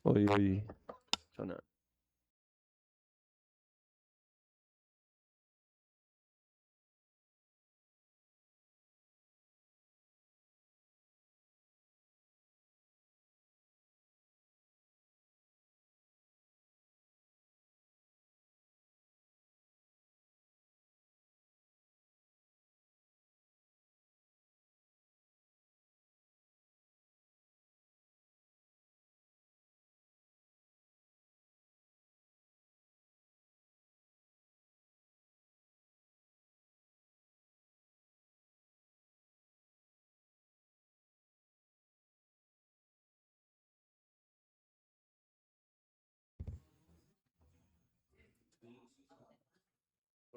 Oi, oi. Funcionando.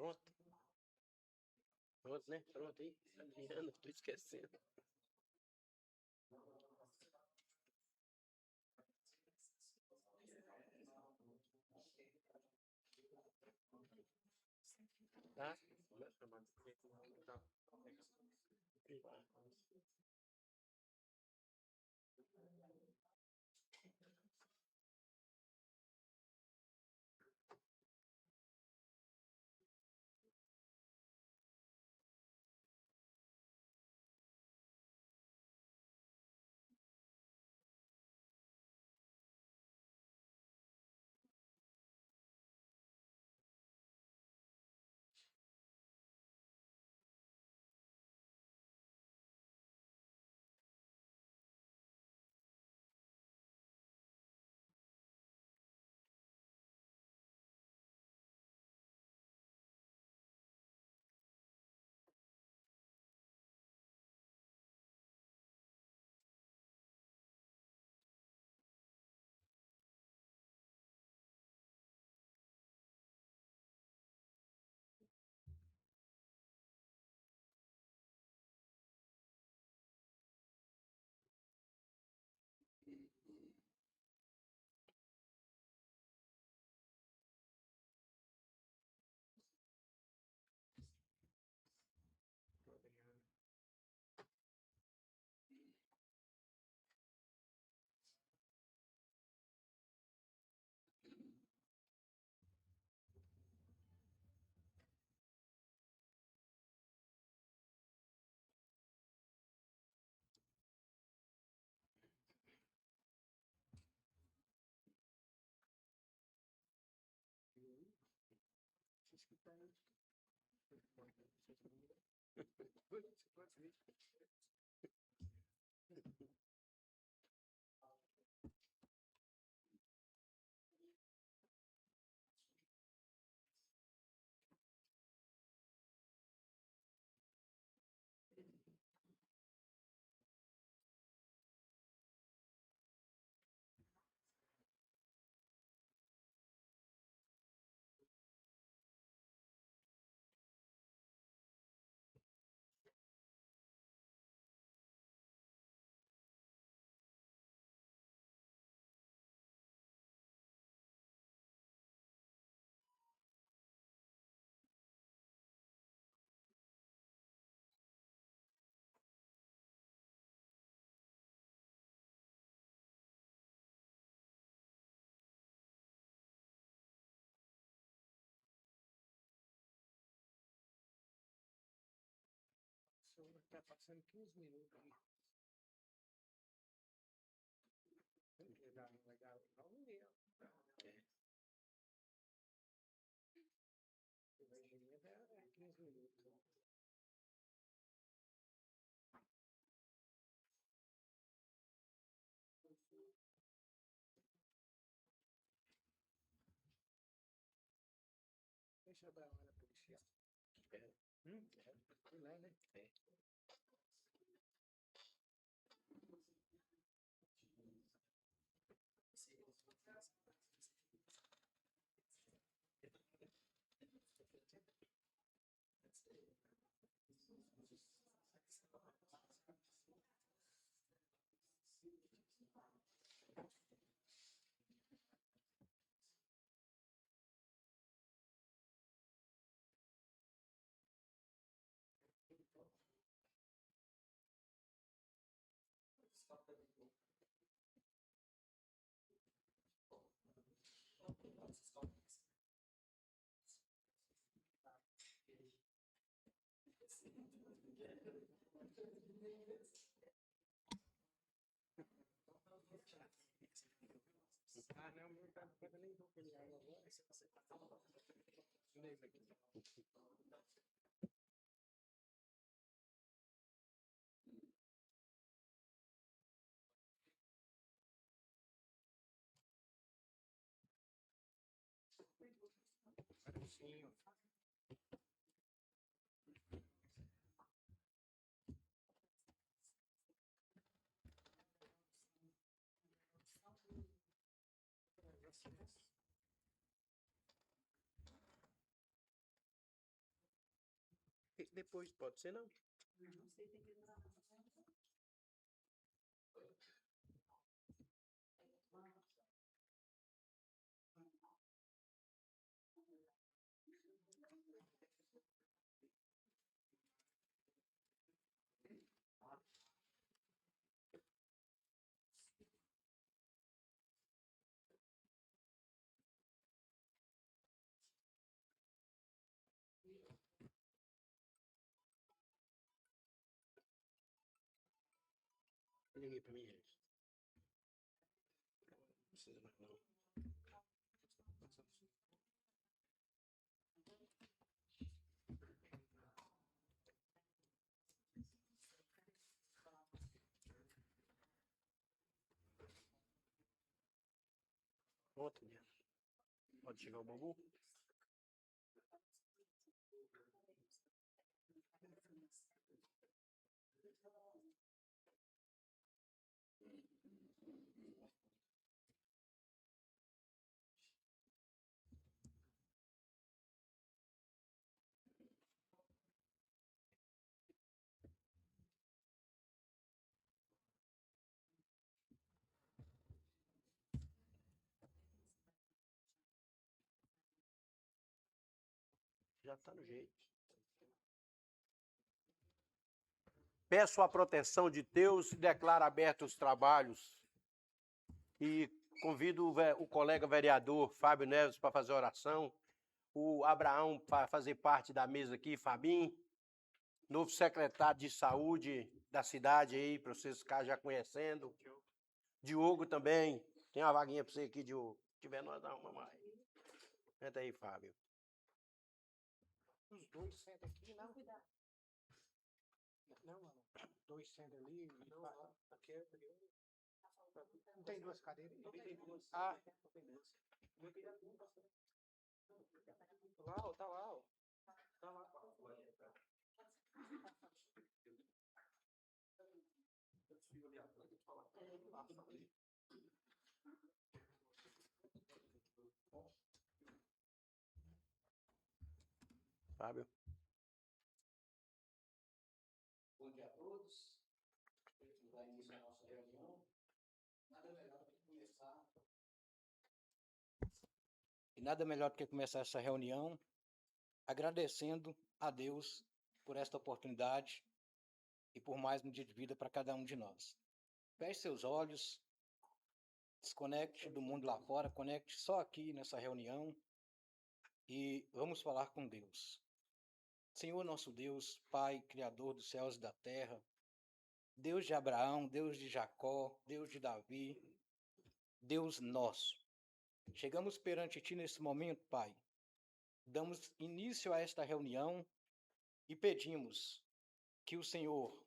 Pronto. Pronto, né? Pronto aí. Adriano, tô esquecendo. Tá? Tá. Tá passando 15 minutos aí. Legal, legal. Vamos ver. Imagina, é 15 minutos. Deixa eu dar uma hora policial. É. Fui lá, né? É. Ah, não, meu tá nem vou pegar agora. Beleza aqui. Sim. Depois pode ser, não? Liguei pra mim, gente. Não precisa mais, não. Outro dia. Pode chegar o bambu? Já tá no jeito. Peço a proteção de Deus e declaro abertos os trabalhos. E convido o colega vereador Fábio Neves para fazer oração. O Abraão para fazer parte da mesa aqui, Fabinho. Novo secretário de saúde da cidade aí, para vocês ficarem já conhecendo. Diogo também. Tem uma vaguinha para você aqui, Diogo. Se tiver, nós dá uma mais. Entra aí, Fábio. Os dois sentam aqui, não? Não, mano. Dois sentam ali. Não, aqui é. Não tem duas cadeiras? Não tem duas. Ah, não tem duas. Lá, ó, tá lá, ó. Tá lá. Fábio. Bom dia a todos. A gente vai iniciar a nossa reunião. Nada melhor do que começar. E nada melhor do que começar essa reunião agradecendo a Deus por esta oportunidade e por mais um dia de vida para cada um de nós. Feche seus olhos, desconecte do mundo lá fora, conecte só aqui nessa reunião e vamos falar com Deus. Senhor nosso Deus, Pai, Criador dos céus e da terra, Deus de Abraão, Deus de Jacó, Deus de Davi, Deus nosso. Chegamos perante Ti nesse momento, Pai. Damos início a esta reunião e pedimos que o Senhor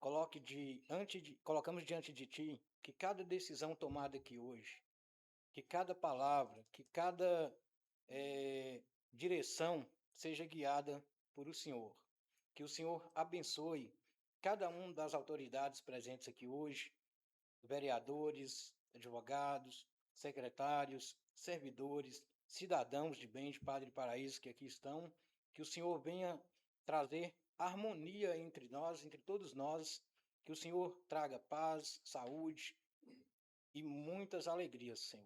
colocamos diante de Ti que cada decisão tomada aqui hoje, que cada palavra, que cada direção seja guiada por o Senhor. Que o Senhor abençoe cada uma das autoridades presentes aqui hoje, vereadores, advogados, secretários, servidores, cidadãos de bem de Padre Paraíso que aqui estão, que o Senhor venha trazer harmonia entre nós, entre todos nós, que o Senhor traga paz, saúde e muitas alegrias, Senhor.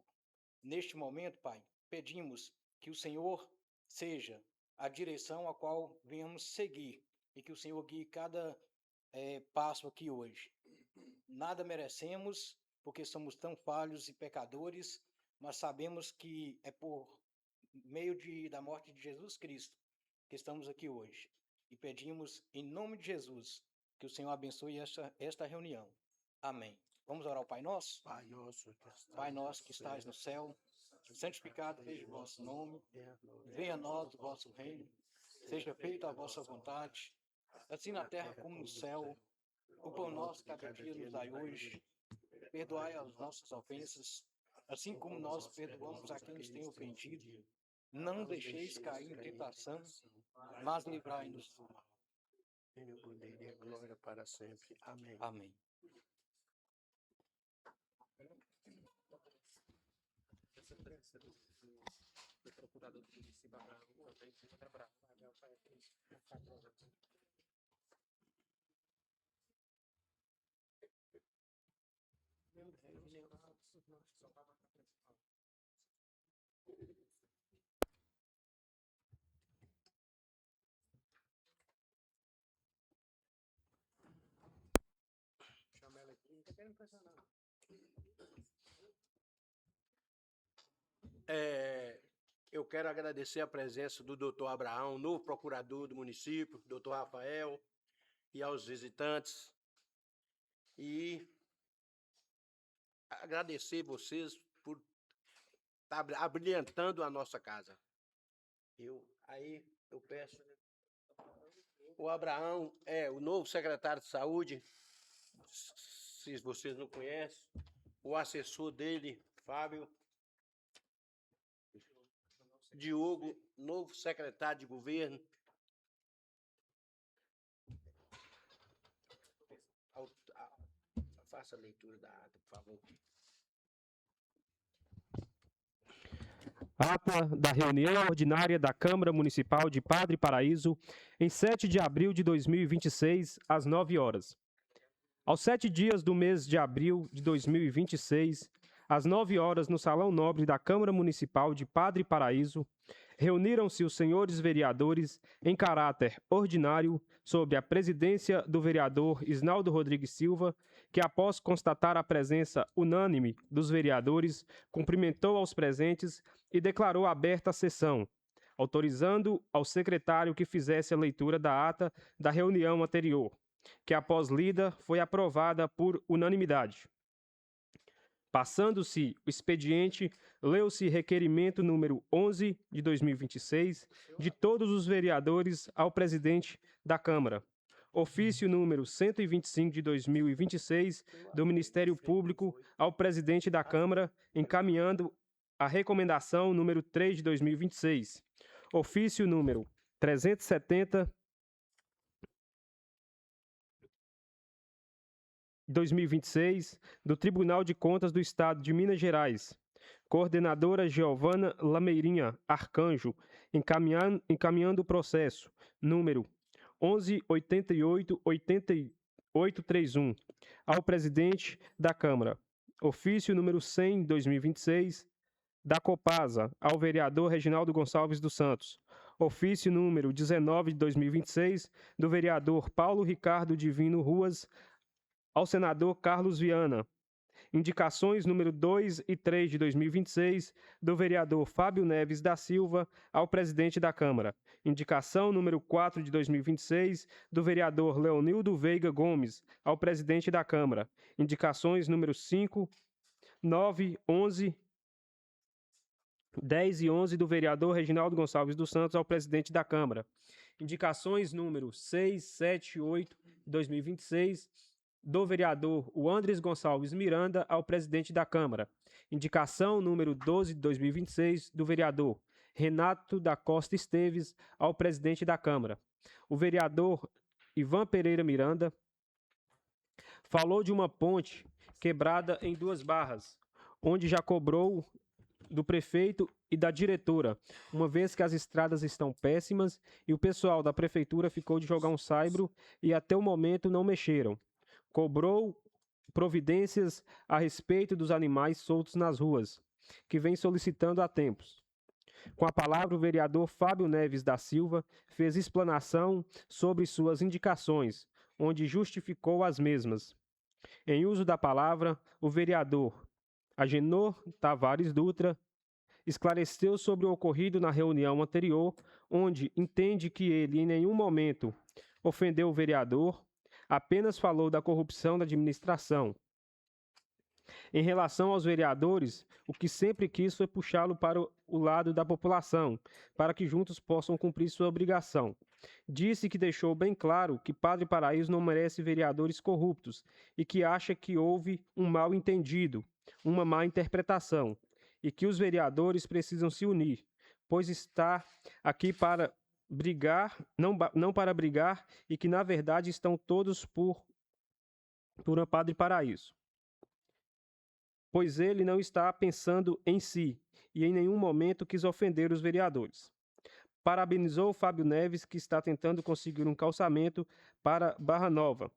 Neste momento, Pai, pedimos que o Senhor seja a direção a qual venhamos seguir e que o Senhor guie cada passo aqui hoje. Nada merecemos, porque somos tão falhos e pecadores, mas sabemos que é por meio da morte de Jesus Cristo, que estamos aqui hoje. E pedimos, em nome de Jesus, que o Senhor abençoe esta reunião. Amém. Vamos orar ao Pai Nosso? Pai nosso que estás no céu, santificado seja o vosso nome, venha a nós o vosso reino, seja feita a vossa vontade, assim na terra como no céu. O pão nosso cada dia nos dai hoje, perdoai as nossas ofensas, assim como nós perdoamos a quem nos tem ofendido. Não deixeis cair em tentação, mas livrai-nos do mal. Tenha o poder e a glória para sempre. Amém. Amém. O procurador do município Abraão também fica bravo. Chama ela aqui, não tá querendo pressionar. Eu quero agradecer a presença do doutor Abraão, novo procurador do município, doutor Rafael, e aos visitantes. E agradecer vocês por estar abrilhantando a nossa casa. Eu peço. O Abraão é o novo secretário de saúde, se vocês não conhecem. O assessor dele, Fábio. Diogo, novo secretário de governo. Faça a leitura da ata, por favor. Ata da reunião ordinária da Câmara Municipal de Padre Paraíso, em 7 de abril de 2026, às 9 horas. Aos 7 dias do mês de abril de 2026, às 9 horas, no Salão Nobre da Câmara Municipal de Padre Paraíso, reuniram-se os senhores vereadores em caráter ordinário sob a presidência do vereador Isnaldo Rodrigues Silva, que, após constatar a presença unânime dos vereadores, cumprimentou aos presentes e declarou aberta a sessão, autorizando ao secretário que fizesse a leitura da ata da reunião anterior, que, após lida, foi aprovada por unanimidade. Passando-se o expediente, leu-se requerimento número 11 de 2026 de todos os vereadores ao presidente da Câmara. Ofício número 125 de 2026 do Ministério Público ao presidente da Câmara, encaminhando a recomendação número 3 de 2026. Ofício número 370 2026, do Tribunal de Contas do Estado de Minas Gerais, coordenadora Giovana Lameirinha Arcanjo, encaminhando o processo número 11888831 ao presidente da Câmara. Ofício número 100, 2026, da Copasa, ao vereador Reginaldo Gonçalves dos Santos. Ofício número 19 de 2026, do vereador Paulo Ricardo Divino Ruas, ao senador Carlos Viana. Indicações número 2 e 3 de 2026, do vereador Fábio Neves da Silva, ao presidente da Câmara. Indicação número 4 de 2026, do vereador Leonildo Veiga Gomes, ao presidente da Câmara. Indicações número 5, 9, 11, 10 e 11, do vereador Reginaldo Gonçalves dos Santos, ao presidente da Câmara. Indicações número 6, 7 e 8 de 2026, do vereador Wandres Gonçalves Miranda, ao presidente da Câmara. Indicação número 12 de 2026, do vereador Renato da Costa Esteves, ao presidente da Câmara. O vereador Ivan Pereira Miranda falou de uma ponte quebrada em 2 barras, onde já cobrou do prefeito e da diretora, uma vez que as estradas estão péssimas e o pessoal da prefeitura ficou de jogar um saibro e até o momento não mexeram. Cobrou providências a respeito dos animais soltos nas ruas, que vem solicitando há tempos. Com a palavra, o vereador Fábio Neves da Silva fez explanação sobre suas indicações, onde justificou as mesmas. Em uso da palavra, o vereador Agenor Tavares Dutra esclareceu sobre o ocorrido na reunião anterior, onde entende que ele em nenhum momento ofendeu o vereador, apenas falou da corrupção da administração. Em relação aos vereadores, o que sempre quis foi puxá-lo para o lado da população, para que juntos possam cumprir sua obrigação. Disse que deixou bem claro que Padre Paraíso não merece vereadores corruptos e que acha que houve um mal-entendido, uma má interpretação, e que os vereadores precisam se unir, pois está aqui para brigar, não para brigar, e que na verdade estão todos por um Padre Paraíso. Pois ele não está pensando em si e em nenhum momento quis ofender os vereadores. Parabenizou Fábio Neves, que está tentando conseguir um calçamento para Barra Nova.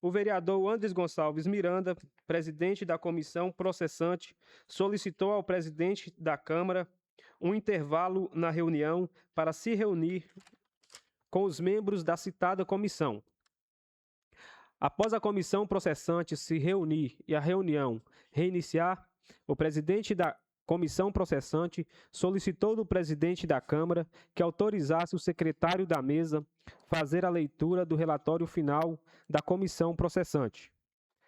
O vereador Andres Gonçalves Miranda, presidente da comissão processante, solicitou ao presidente da Câmara um intervalo na reunião para se reunir com os membros da citada comissão. Após a comissão processante se reunir e a reunião reiniciar, o presidente da comissão processante solicitou do presidente da Câmara que autorizasse o secretário da mesa fazer a leitura do relatório final da comissão processante.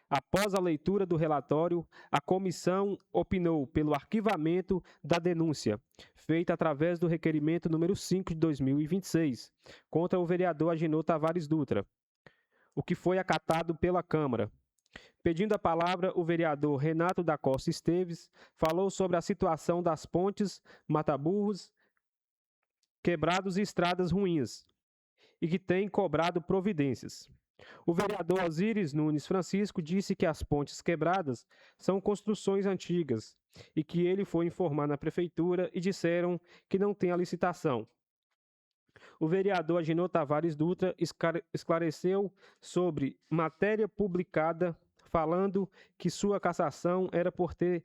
Após a leitura do relatório, a comissão opinou pelo arquivamento da denúncia, feita através do requerimento número 5 de 2026, contra o vereador Agenor Tavares Dutra, o que foi acatado pela Câmara. Pedindo a palavra, o vereador Renato da Costa Esteves falou sobre a situação das pontes, mataburros, quebrados e estradas ruins, e que tem cobrado providências. O vereador Osíris Nunes Francisco disse que as pontes quebradas são construções antigas e que ele foi informar na prefeitura e disseram que não tem a licitação. O vereador Agenor Tavares Dutra esclareceu sobre matéria publicada falando que sua cassação era por ter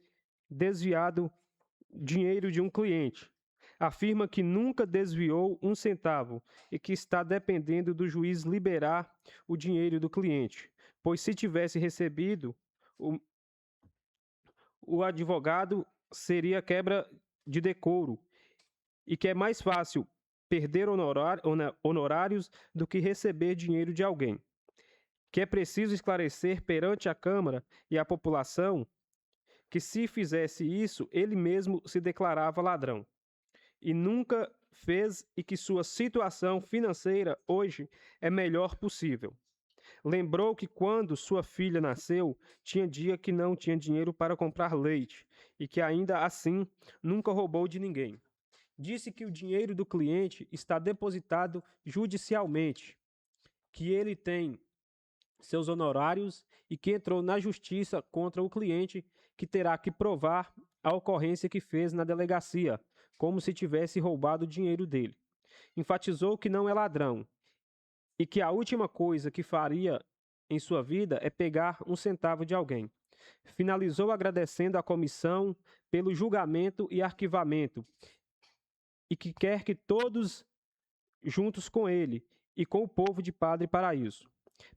desviado dinheiro de um cliente. Afirma que nunca desviou um centavo e que está dependendo do juiz liberar o dinheiro do cliente, pois se tivesse recebido, o advogado seria quebra de decoro e que é mais fácil perder honorários do que receber dinheiro de alguém. Que é preciso esclarecer perante a Câmara e a população que se fizesse isso, ele mesmo se declarava ladrão. E nunca fez e que sua situação financeira hoje é melhor possível. Lembrou que quando sua filha nasceu, tinha dia que não tinha dinheiro para comprar leite e que ainda assim nunca roubou de ninguém. Disse que o dinheiro do cliente está depositado judicialmente, que ele tem seus honorários e que entrou na justiça contra o cliente, que terá que provar a ocorrência que fez na delegacia, como se tivesse roubado o dinheiro dele. Enfatizou que não é ladrão e que a última coisa que faria em sua vida é pegar um centavo de alguém. Finalizou agradecendo à comissão pelo julgamento e arquivamento e que quer que todos juntos com ele e com o povo de Padre Paraíso.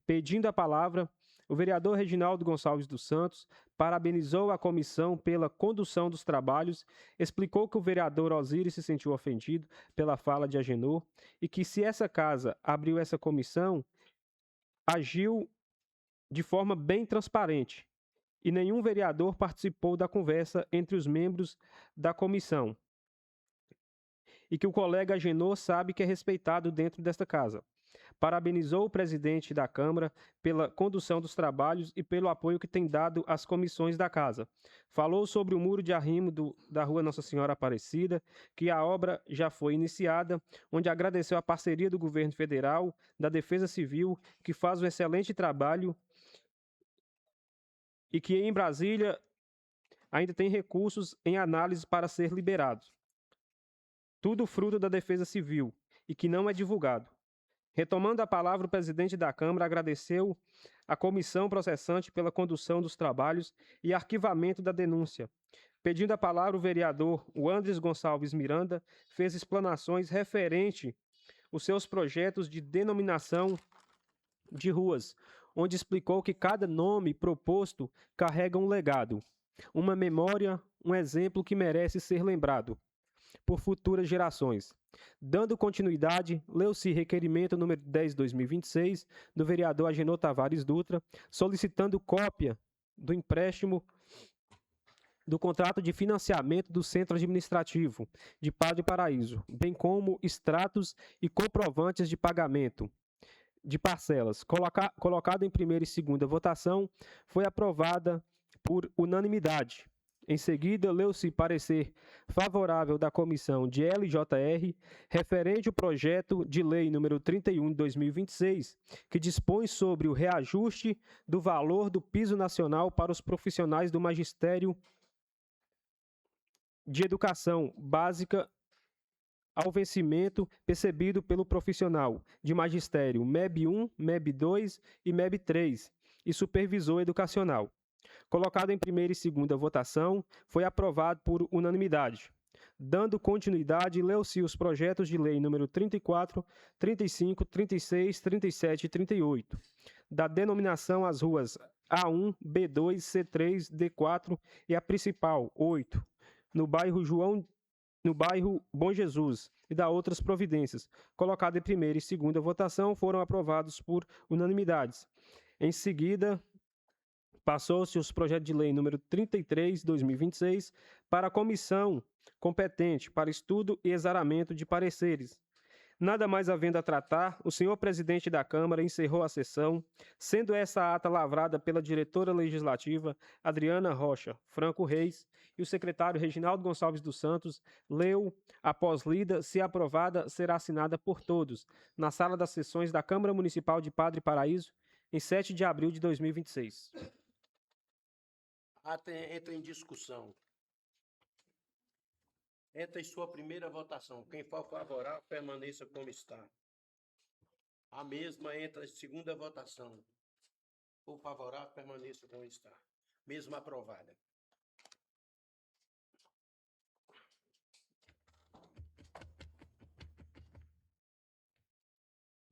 Pedindo a palavra, o vereador Reginaldo Gonçalves dos Santos parabenizou a comissão pela condução dos trabalhos, explicou que o vereador Osíris se sentiu ofendido pela fala de Agenor e que se essa casa abriu essa comissão, agiu de forma bem transparente e nenhum vereador participou da conversa entre os membros da comissão e que o colega Agenor sabe que é respeitado dentro desta casa. Parabenizou o presidente da Câmara pela condução dos trabalhos e pelo apoio que tem dado às comissões da casa. Falou sobre o muro de arrimo da Rua Nossa Senhora Aparecida, que a obra já foi iniciada, onde agradeceu a parceria do governo federal, da Defesa Civil, que faz um excelente trabalho e que em Brasília ainda tem recursos em análise para ser liberados. Tudo fruto da Defesa Civil e que não é divulgado. Retomando a palavra, o presidente da Câmara agradeceu à comissão processante pela condução dos trabalhos e arquivamento da denúncia. Pedindo a palavra, o vereador Andres Gonçalves Miranda fez explanações referente aos seus projetos de denominação de ruas, onde explicou que cada nome proposto carrega um legado. uma memória, um exemplo que merece ser lembrado por futuras gerações. Dando continuidade, leu-se requerimento número 10/2026 do vereador Agenor Tavares Dutra, solicitando cópia do empréstimo do contrato de financiamento do Centro Administrativo de Padre Paraíso, bem como extratos e comprovantes de pagamento de parcelas. Colocado em primeira e segunda votação, foi aprovada por unanimidade. Em seguida, leu-se parecer favorável da Comissão de LJR referente ao projeto de lei número 31/2026, que dispõe sobre o reajuste do valor do piso nacional para os profissionais do magistério de educação básica ao vencimento percebido pelo profissional de magistério MEB 1, MEB 2 e MEB 3 e supervisor educacional. Colocado em primeira e segunda votação, foi aprovado por unanimidade. Dando continuidade, leu-se os projetos de lei número 34, 35, 36, 37 e 38, da denominação às ruas A1, B2, C3, D4 e a principal, 8, no bairro Bom Jesus, e da outras providências. Colocado em primeira e segunda votação, foram aprovados por unanimidades. Em seguida, passou-se os projetos de lei número 33/2026 para a comissão competente para estudo e exaramento de pareceres. Nada mais havendo a tratar, o senhor presidente da Câmara encerrou a sessão, sendo essa ata lavrada pela diretora legislativa Adriana Rocha Franco Reis e o secretário Reginaldo Gonçalves dos Santos leu, após lida, se aprovada, será assinada por todos, na sala das sessões da Câmara Municipal de Padre Paraíso, em 7 de abril de 2026. Ata entra em discussão. Entra em sua primeira votação. Quem for favorável, permaneça como está. A mesma entra em segunda votação. For favorável, permaneça como está. Mesma aprovada.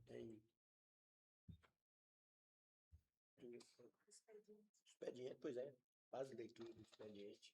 Tem expediente, pois é. Faz leitura do expediente.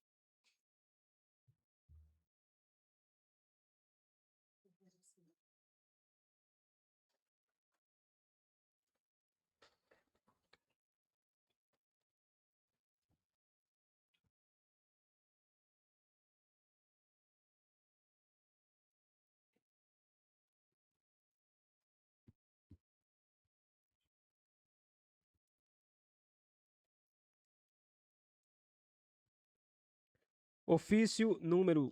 Ofício número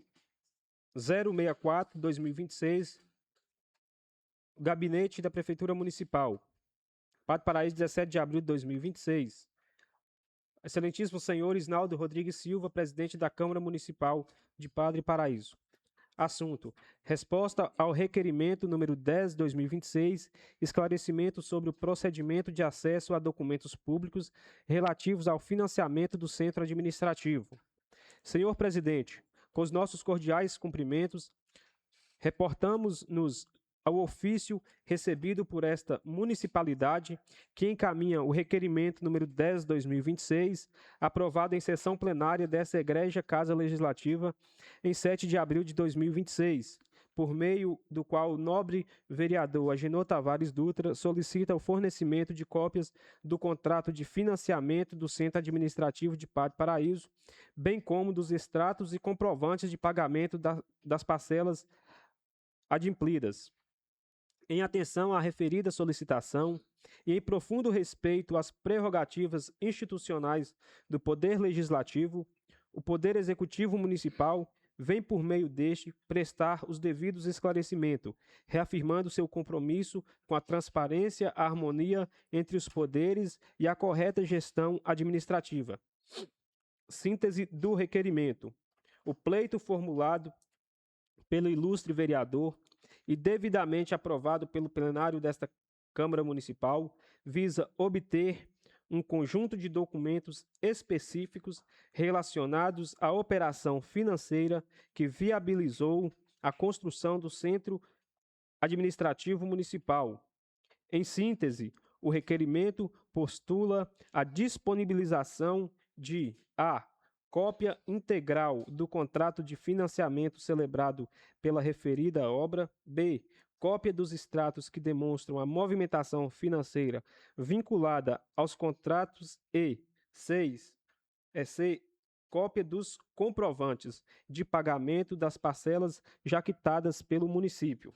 064/2026, Gabinete da Prefeitura Municipal, Padre Paraíso, 17 de abril de 2026. Excelentíssimo senhor Isnaldo Rodrigues Silva, presidente da Câmara Municipal de Padre Paraíso. Assunto: resposta ao requerimento número 10/2026, esclarecimento sobre o procedimento de acesso a documentos públicos relativos ao financiamento do centro administrativo. Senhor presidente, com os nossos cordiais cumprimentos, reportamos-nos ao ofício recebido por esta municipalidade, que encaminha o requerimento número 10/2026, aprovado em sessão plenária dessa egrégia Casa Legislativa em 7 de abril de 2026, por meio do qual o nobre vereador Agenor Tavares Dutra solicita o fornecimento de cópias do contrato de financiamento do Centro Administrativo de Padre Paraíso, bem como dos extratos e comprovantes de pagamento das parcelas adimplidas. Em atenção à referida solicitação e em profundo respeito às prerrogativas institucionais do Poder Legislativo, o Poder Executivo Municipal vem, por meio deste, prestar os devidos esclarecimentos, reafirmando seu compromisso com a transparência, a harmonia entre os poderes e a correta gestão administrativa. Síntese do requerimento. O pleito formulado pelo ilustre vereador e devidamente aprovado pelo plenário desta Câmara Municipal, visa obter um conjunto de documentos específicos relacionados à operação financeira que viabilizou a construção do Centro Administrativo Municipal. Em síntese, o requerimento postula a disponibilização de a. cópia integral do contrato de financiamento celebrado pela referida obra. B. Cópia dos extratos que demonstram a movimentação financeira vinculada aos contratos. E 6. C. Cópia dos comprovantes de pagamento das parcelas já quitadas pelo município.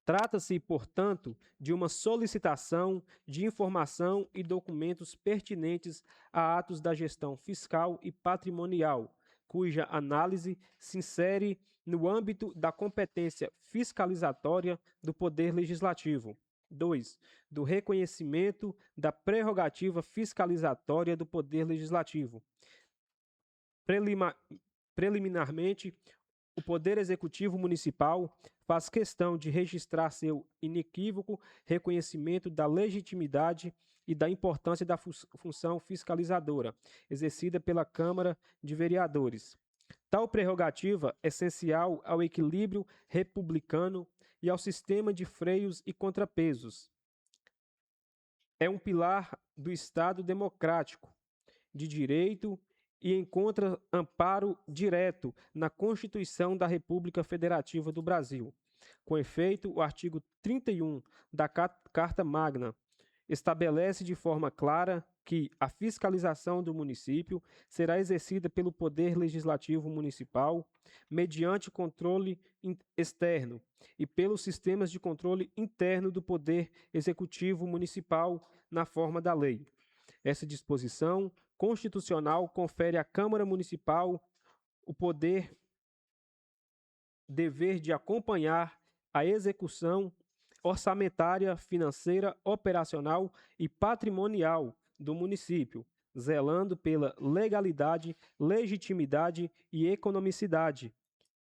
Trata-se, portanto, de uma solicitação de informação e documentos pertinentes a atos da gestão fiscal e patrimonial, cuja análise se insere no âmbito da competência fiscalizatória do Poder Legislativo. 2. Do reconhecimento da prerrogativa fiscalizatória do Poder Legislativo. Preliminarmente, o Poder Executivo Municipal faz questão de registrar seu inequívoco reconhecimento da legitimidade e da importância da função fiscalizadora exercida pela Câmara de Vereadores. Tal prerrogativa é essencial ao equilíbrio republicano e ao sistema de freios e contrapesos. É um pilar do Estado democrático, de direito e encontra amparo direto na Constituição da República Federativa do Brasil. Com efeito, o artigo 31 da Carta Magna estabelece de forma clara que a fiscalização do município será exercida pelo Poder Legislativo Municipal mediante controle externo e pelos sistemas de controle interno do Poder Executivo Municipal na forma da lei. Essa disposição constitucional confere à Câmara Municipal o dever de acompanhar a execução orçamentária, financeira, operacional e patrimonial do município, zelando pela legalidade, legitimidade e economicidade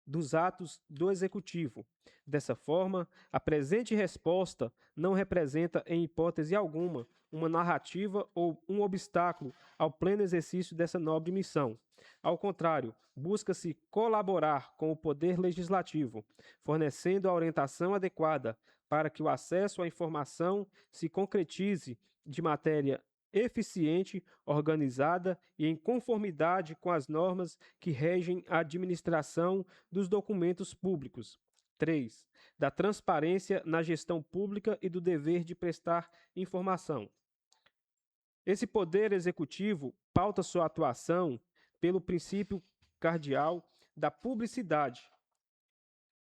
dos atos do Executivo. Dessa forma, a presente resposta não representa, em hipótese alguma, uma narrativa ou um obstáculo ao pleno exercício dessa nobre missão. Ao contrário, busca-se colaborar com o Poder Legislativo, fornecendo a orientação adequada para que o acesso à informação se concretize de matéria eficiente, organizada e em conformidade com as normas que regem a administração dos documentos públicos. 3. Da transparência na gestão pública e do dever de prestar informação. Esse Poder Executivo pauta sua atuação pelo princípio cardeal da publicidade,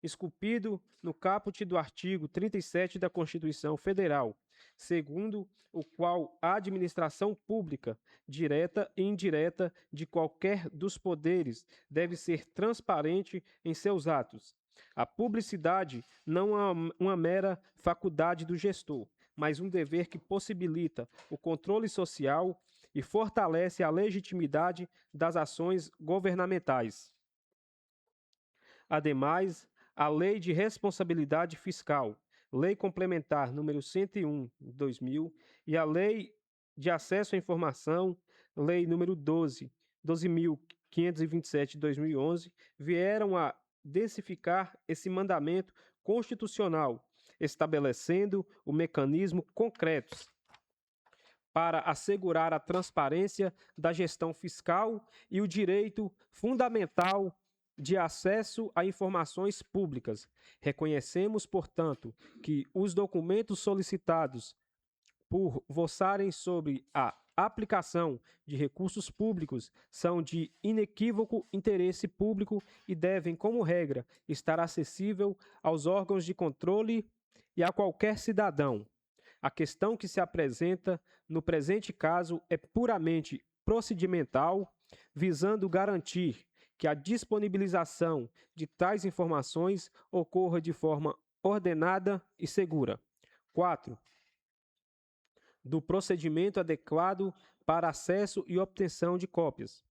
esculpido no caput do artigo 37 da Constituição Federal, segundo o qual a administração pública, direta e indireta de qualquer dos poderes, deve ser transparente em seus atos. A publicidade não é uma mera faculdade do gestor, mas um dever que possibilita o controle social e fortalece a legitimidade das ações governamentais. Ademais, a Lei de Responsabilidade Fiscal, Lei Complementar número 101, de 2000, e a Lei de Acesso à Informação, Lei número 12.527, de 2011, vieram a densificar esse mandamento constitucional, estabelecendo o mecanismo concretos para assegurar a transparência da gestão fiscal e o direito fundamental de acesso a informações públicas. Reconhecemos, portanto, que os documentos solicitados por versarem sobre a aplicação de recursos públicos são de inequívoco interesse público e devem, como regra, estar acessível aos órgãos de controle e a qualquer cidadão. A questão que se apresenta no presente caso é puramente procedimental, visando garantir que a disponibilização de tais informações ocorra de forma ordenada e segura. 4. Do procedimento adequado para acesso e obtenção de cópias.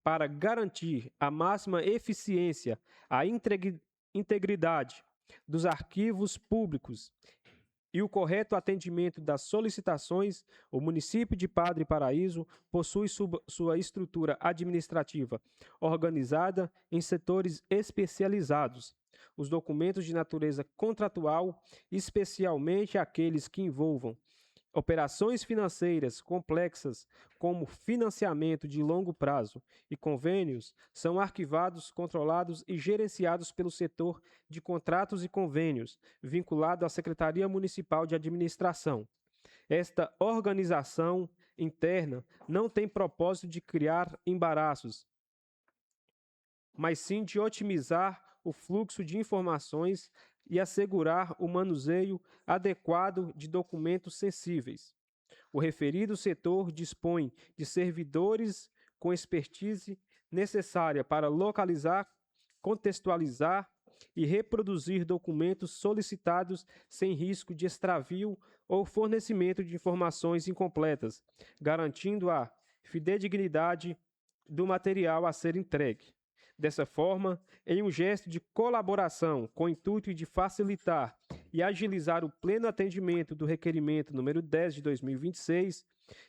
Para garantir a máxima eficiência, a integridade dos arquivos públicos e o correto atendimento das solicitações, o município de Padre Paraíso possui sua estrutura administrativa organizada em setores especializados. Os documentos de natureza contratual, especialmente aqueles que envolvam Operações financeiras complexas, como financiamento de longo prazo e convênios, são arquivados, controlados e gerenciados pelo setor de contratos e convênios, vinculado à Secretaria Municipal de Administração. Esta organização interna não tem propósito de criar embaraços, mas sim de otimizar o fluxo de informações e assegurar o manuseio adequado de documentos sensíveis. O referido setor dispõe de servidores com expertise necessária para localizar, contextualizar e reproduzir documentos solicitados sem risco de extravio ou fornecimento de informações incompletas, garantindo a fidedignidade do material a ser entregue. Dessa forma, em um gesto de colaboração com o intuito de facilitar e agilizar o pleno atendimento do requerimento número 10 de 2026,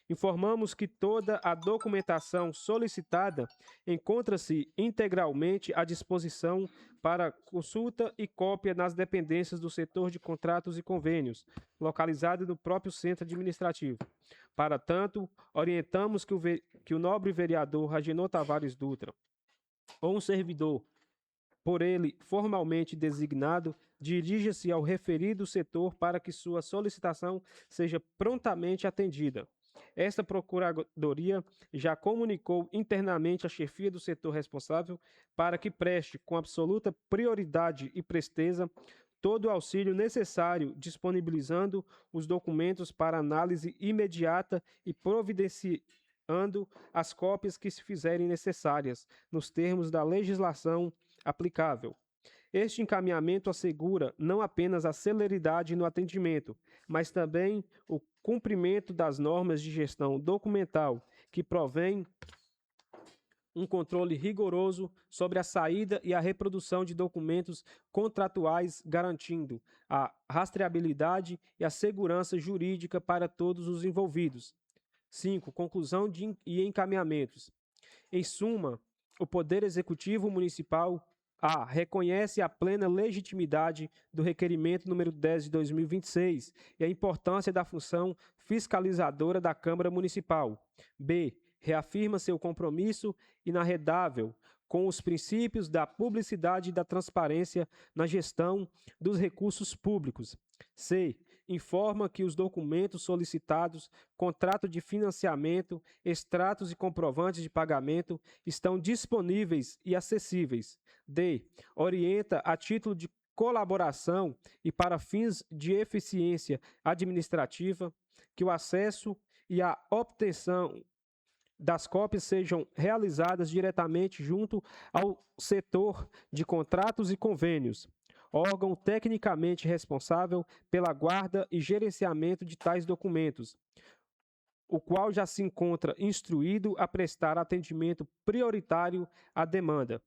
informamos que toda a documentação solicitada encontra-se integralmente à disposição para consulta e cópia nas dependências do setor de contratos e convênios, localizado no próprio centro administrativo. Para tanto, orientamos que o nobre vereador Agenor Tavares Dutra, ou um servidor por ele formalmente designado, dirija-se ao referido setor para que sua solicitação seja prontamente atendida. Esta Procuradoria já comunicou internamente à chefia do setor responsável para que preste com absoluta prioridade e presteza todo o auxílio necessário, disponibilizando os documentos para análise imediata e providenciando as cópias que se fizerem necessárias, nos termos da legislação aplicável. Este encaminhamento assegura não apenas a celeridade no atendimento, mas também o cumprimento das normas de gestão documental, que provém um controle rigoroso sobre a saída e a reprodução de documentos contratuais, garantindo a rastreabilidade e a segurança jurídica para todos os envolvidos. 5. Conclusão e encaminhamentos. Em suma, o Poder Executivo Municipal reconhece a plena legitimidade do requerimento número 10 de 2026 e a importância da função fiscalizadora da Câmara Municipal. B. Reafirma seu compromisso inarredável com os princípios da publicidade e da transparência na gestão dos recursos públicos. C. Informa que os documentos solicitados, contrato de financiamento, extratos e comprovantes de pagamento estão disponíveis e acessíveis. D. Orienta a título de colaboração e para fins de eficiência administrativa que o acesso e a obtenção das cópias sejam realizadas diretamente junto ao setor de contratos e convênios, órgão tecnicamente responsável pela guarda e gerenciamento de tais documentos, o qual já se encontra instruído a prestar atendimento prioritário à demanda.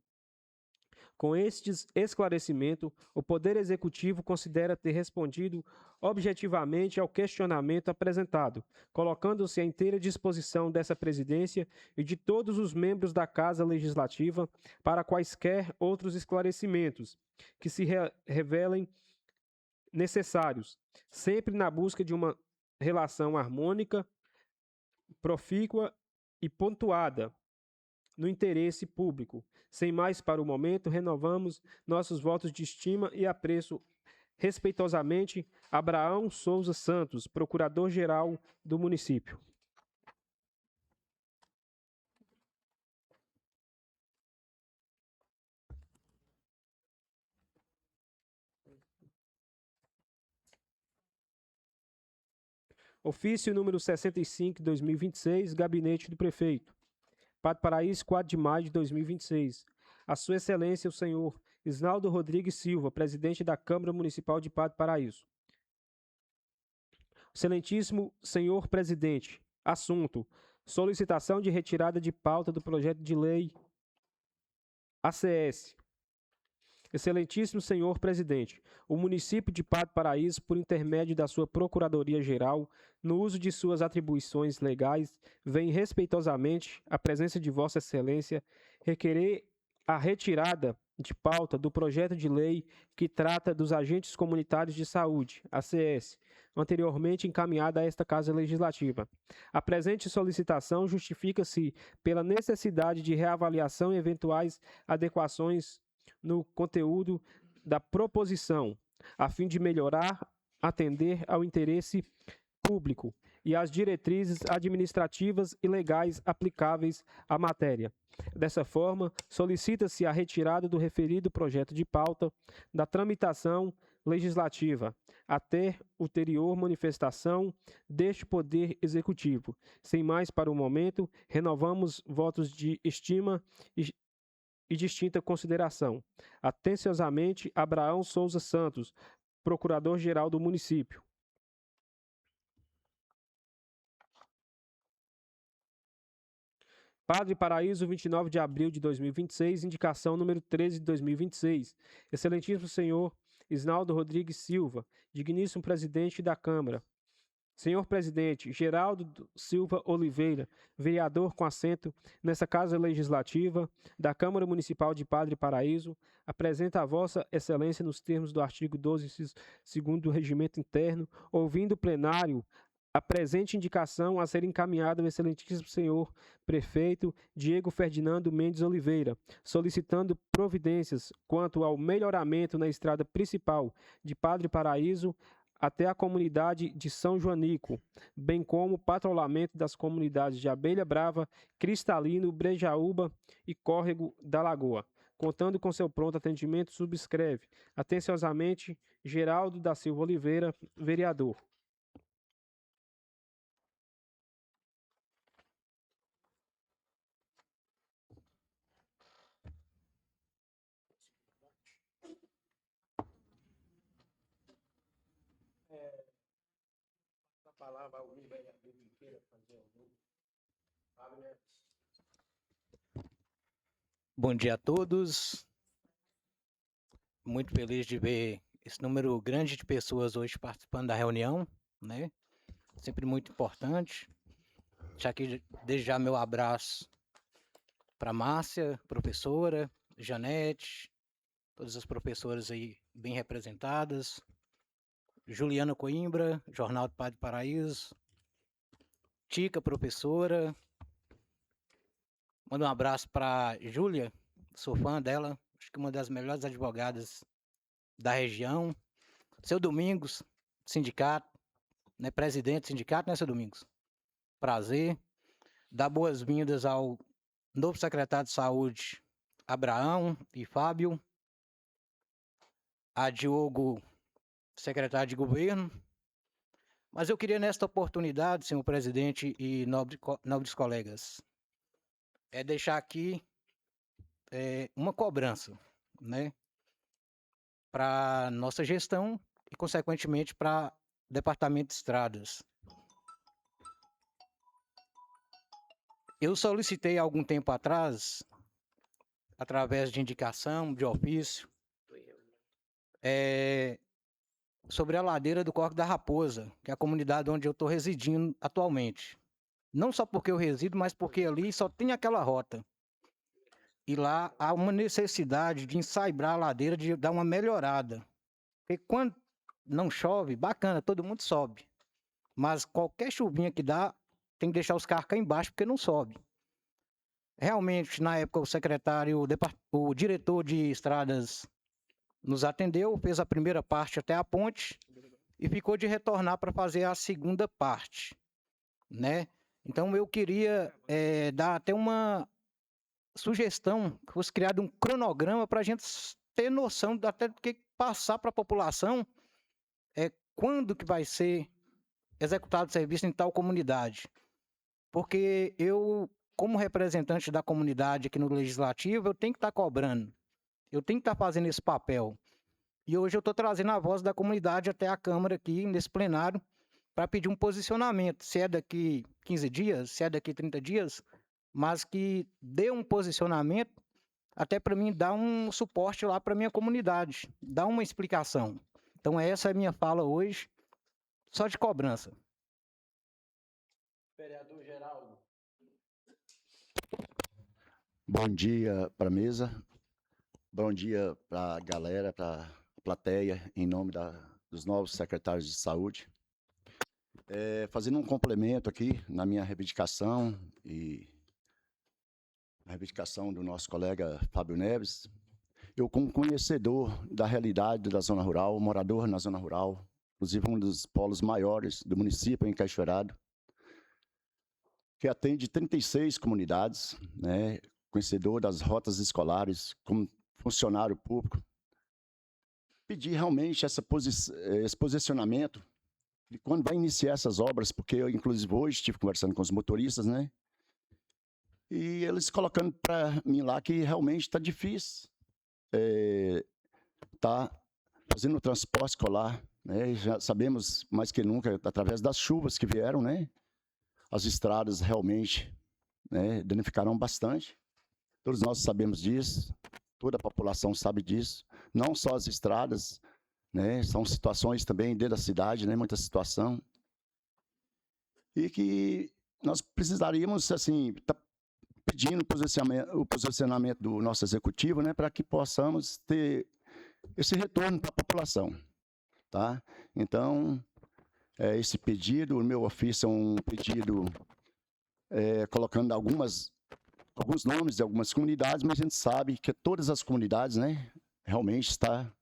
Com estes esclarecimentos, o Poder Executivo considera ter respondido objetivamente ao questionamento apresentado, colocando-se à inteira disposição dessa presidência e de todos os membros da Casa Legislativa para quaisquer outros esclarecimentos que se revelem necessários, sempre na busca de uma relação harmônica, profícua e pontuada no interesse público. Sem mais para o momento, renovamos nossos votos de estima e apreço respeitosamente Abraão Souza Santos, Procurador-Geral do município. Ofício número 65, 2026, Gabinete do Prefeito. Pato Paraíso, 4 de maio de 2026. A Sua Excelência, o senhor Isnaldo Rodrigues Silva, presidente da Câmara Municipal de Pato Paraíso. Excelentíssimo senhor presidente, assunto: solicitação de retirada de pauta do projeto de lei ACS. Excelentíssimo senhor presidente, o município de Pato Paraíso, por intermédio da sua Procuradoria-Geral, no uso de suas atribuições legais, vem respeitosamente, à presença de Vossa Excelência, requerer a retirada de pauta do projeto de lei que trata dos agentes comunitários de saúde, ACS, anteriormente encaminhada a esta Casa Legislativa. A presente solicitação justifica-se pela necessidade de reavaliação e eventuais adequações no conteúdo da proposição, a fim de melhorar, atender ao interesse público e às diretrizes administrativas e legais aplicáveis à matéria. Dessa forma, solicita-se a retirada do referido projeto de pauta da tramitação legislativa, até ulterior manifestação deste Poder Executivo. Sem mais para o momento, renovamos votos de estima e distinta consideração. Atenciosamente, Abraão Souza Santos, Procurador-Geral do Município. Padre Paraíso, 29 de abril de 2026, indicação número 13 de 2026. Excelentíssimo senhor Isnaldo Rodrigues Silva, digníssimo presidente da Câmara. Senhor presidente, Geraldo Silva Oliveira, vereador com assento nessa Casa Legislativa da Câmara Municipal de Padre Paraíso, apresenta a vossa excelência nos termos do artigo 12, inciso 2º do Regimento Interno, ouvindo o plenário a presente indicação a ser encaminhada ao excelentíssimo senhor prefeito Diego Ferdinando Mendes Oliveira, solicitando providências quanto ao melhoramento na estrada principal de Padre Paraíso até a comunidade de São Joanico, bem como patrulhamento das comunidades de Abelha Brava, Cristalino, Brejaúba e Córrego da Lagoa. Contando com seu pronto atendimento, subscreve atenciosamente Geraldo da Silva Oliveira, vereador. A palavra ao vereador que queira fazer algum. Fábio. Bom dia a todos. Muito feliz de ver esse número grande de pessoas hoje participando da reunião, né? Sempre muito importante. Já aqui, desde já, meu abraço para Márcia, professora, Janete, todas as professoras aí bem representadas, Juliana Coimbra, Jornal do Padre Paraíso, Tica, professora. Manda um abraço para Júlia, sou fã dela, acho que uma das melhores advogadas da região. Seu Domingos, sindicato, né, presidente do sindicato, né, seu Domingos? Prazer. Dar boas-vindas ao novo secretário de Saúde, Abraão e Fábio. A Diogo, secretário de Governo. Mas eu queria, nesta oportunidade, senhor presidente e nobres colegas, deixar aqui uma cobrança, né, para nossa gestão e, consequentemente, para o Departamento de Estradas. Eu solicitei há algum tempo atrás, através de indicação, de ofício, sobre a ladeira do Córrego da Raposa, que é a comunidade onde eu estou residindo atualmente. Não só porque eu resido, mas porque ali só tem aquela rota. E lá há uma necessidade de ensaibrar a ladeira, de dar uma melhorada. Porque quando não chove, bacana, todo mundo sobe. Mas qualquer chuvinha que dá, tem que deixar os carros cá embaixo, porque não sobe. Realmente, na época, o diretor de estradas nos atendeu, fez a primeira parte até a ponte e ficou de retornar para fazer a segunda parte, né? Então, eu queria dar até uma sugestão que fosse criado um cronograma para a gente ter noção até do que passar para a população quando que vai ser executado o serviço em tal comunidade. Porque eu, como representante da comunidade aqui no Legislativo, eu tenho que estar cobrando. Eu tenho que estar fazendo esse papel. E hoje eu estou trazendo a voz da comunidade até a Câmara aqui, nesse plenário, para pedir um posicionamento. Se é daqui 15 dias, se é daqui 30 dias, mas que dê um posicionamento até para mim dar um suporte lá para a minha comunidade, dar uma explicação. Então essa é a minha fala hoje, só de cobrança. Vereador Geraldo. Bom dia para a mesa. Bom dia para a galera, para a plateia, em nome dos novos secretários de saúde. Fazendo um complemento aqui na minha reivindicação e a reivindicação do nosso colega Fábio Neves, eu, como conhecedor da realidade da zona rural, morador na zona rural, inclusive um dos polos maiores do município, em Cachoeirado, que atende 36 comunidades, né, conhecedor das rotas escolares, como funcionário público, pedir realmente esse posicionamento de quando vai iniciar essas obras, porque eu, inclusive, hoje estive conversando com os motoristas, né? E eles colocando para mim lá que realmente está difícil, tá fazendo o transporte escolar, né? Já sabemos mais que nunca, através das chuvas que vieram, né? As estradas realmente, né, danificaram bastante. Todos nós sabemos disso, toda a população sabe disso. Não só as estradas, né? São situações também dentro da cidade, né? Muita situação. E que nós precisaríamos, assim, tá pedindo o posicionamento do nosso executivo, né? Para que possamos ter esse retorno para a população, tá? Então, esse pedido, o meu ofício é um pedido colocando alguns nomes de algumas comunidades, mas a gente sabe que todas as comunidades, né? Realmente está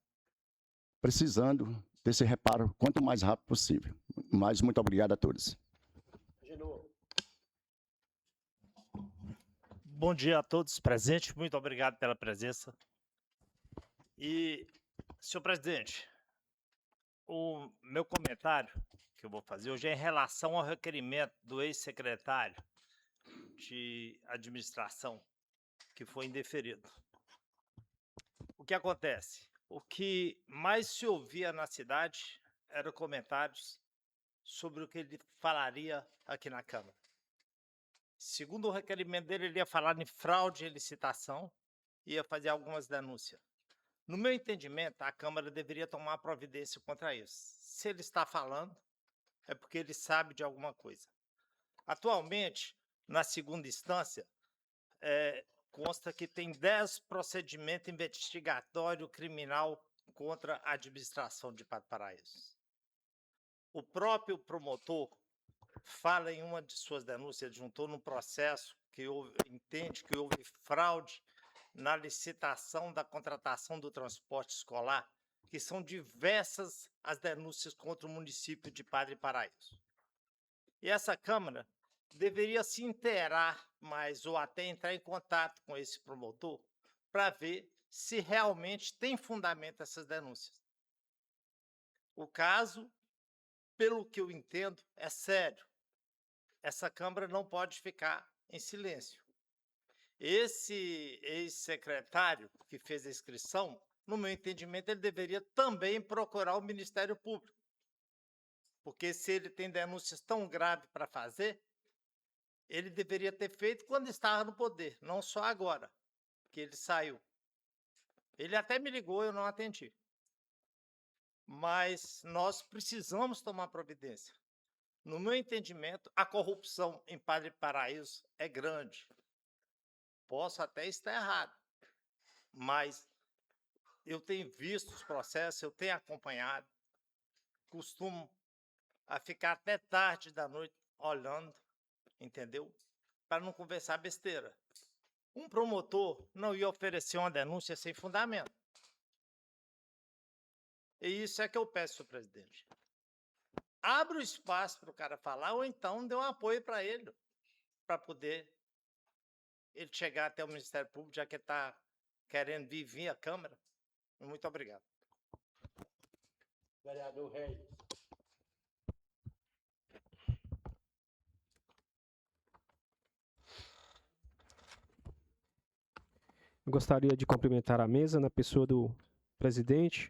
precisando desse reparo quanto mais rápido possível. Mas muito obrigado a todos. Bom dia a todos presentes, muito obrigado pela presença. E, senhor presidente, o meu comentário que eu vou fazer hoje é em relação ao requerimento do ex-secretário de administração, que foi indeferido. O que acontece? O que mais se ouvia na cidade eram comentários sobre o que ele falaria aqui na Câmara. Segundo o requerimento dele, ele ia falar em fraude em licitação e ia fazer algumas denúncias. No meu entendimento, a Câmara deveria tomar providência contra isso. Se ele está falando, é porque ele sabe de alguma coisa. Atualmente, na segunda instância, consta que tem 10 procedimentos investigatórios criminal contra a administração de Pato Paraíso. O próprio promotor fala em uma de suas denúncias, juntou num processo que entende que houve fraude na licitação da contratação do transporte escolar, que são diversas as denúncias contra o município de Padre Paraíso. E essa Câmara deveria se inteirar mais ou até entrar em contato com esse promotor para ver se realmente tem fundamento essas denúncias. O caso, pelo que eu entendo, é sério. Essa Câmara não pode ficar em silêncio. Esse ex-secretário que fez a inscrição, no meu entendimento, ele deveria também procurar o Ministério Público. Porque se ele tem denúncias tão graves para fazer, ele deveria ter feito quando estava no poder, não só agora, que ele saiu. Ele até me ligou, eu não atendi. Mas nós precisamos tomar providência. No meu entendimento, a corrupção em Padre Paraíso é grande. Posso até estar errado, mas eu tenho visto os processos, eu tenho acompanhado, costumo a ficar até tarde da noite olhando, entendeu? Para não conversar besteira. Um promotor não ia oferecer uma denúncia sem fundamento. E isso é que eu peço, senhor presidente. Abra o espaço para o cara falar, ou então dê um apoio para ele, para poder ele chegar até o Ministério Público, já que ele está querendo vir à Câmara. Muito obrigado. Vereador Reis. Gostaria de cumprimentar a mesa na pessoa do presidente,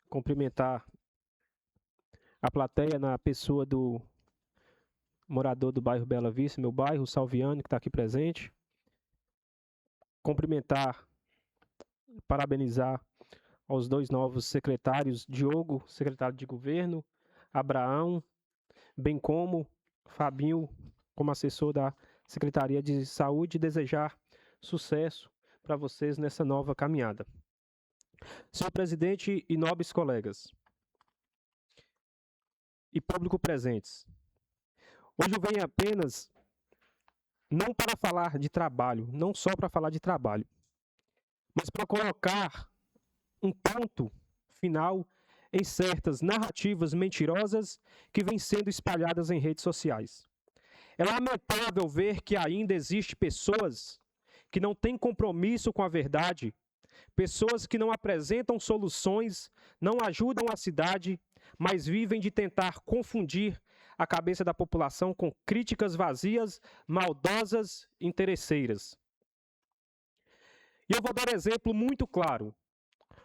cumprimentar a plateia na pessoa do morador do bairro Bela Vista, meu bairro, Salviano, que está aqui presente. Cumprimentar, parabenizar aos dois novos secretários, Diogo, secretário de governo, Abraão, bem como Fabinho, como assessor da Secretaria de Saúde, desejar sucesso para vocês nessa nova caminhada. Senhor presidente e nobres colegas e público presentes, hoje eu venho apenas não para falar de trabalho, não só para falar de trabalho, mas para colocar um ponto final em certas narrativas mentirosas que vêm sendo espalhadas em redes sociais. É lamentável ver que ainda existe pessoas que não têm compromisso com a verdade, pessoas que não apresentam soluções, não ajudam a cidade, mas vivem de tentar confundir a cabeça da população com críticas vazias, maldosas e interesseiras. E eu vou dar um exemplo muito claro.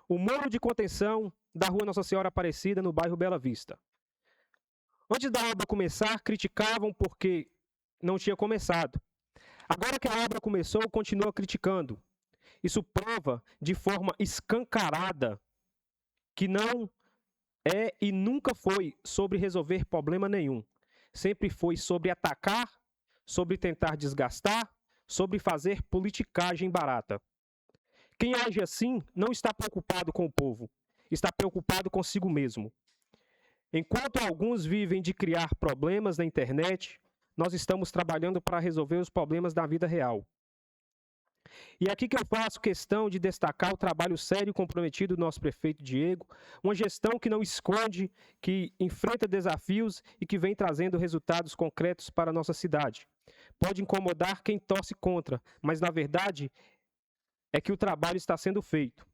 O muro de contenção da Rua Nossa Senhora Aparecida, no bairro Bela Vista. Antes da obra começar, criticavam porque não tinha começado. Agora que a obra começou, continua criticando. Isso prova de forma escancarada que não é e nunca foi sobre resolver problema nenhum. Sempre foi sobre atacar, sobre tentar desgastar, sobre fazer politicagem barata. Quem age assim não está preocupado com o povo, está preocupado consigo mesmo. Enquanto alguns vivem de criar problemas na internet, nós estamos trabalhando para resolver os problemas da vida real. E é aqui que eu faço questão de destacar o trabalho sério e comprometido do nosso prefeito Diego, uma gestão que não esconde, que enfrenta desafios e que vem trazendo resultados concretos para a nossa cidade. Pode incomodar quem torce contra, mas na verdade é que o trabalho está sendo feito.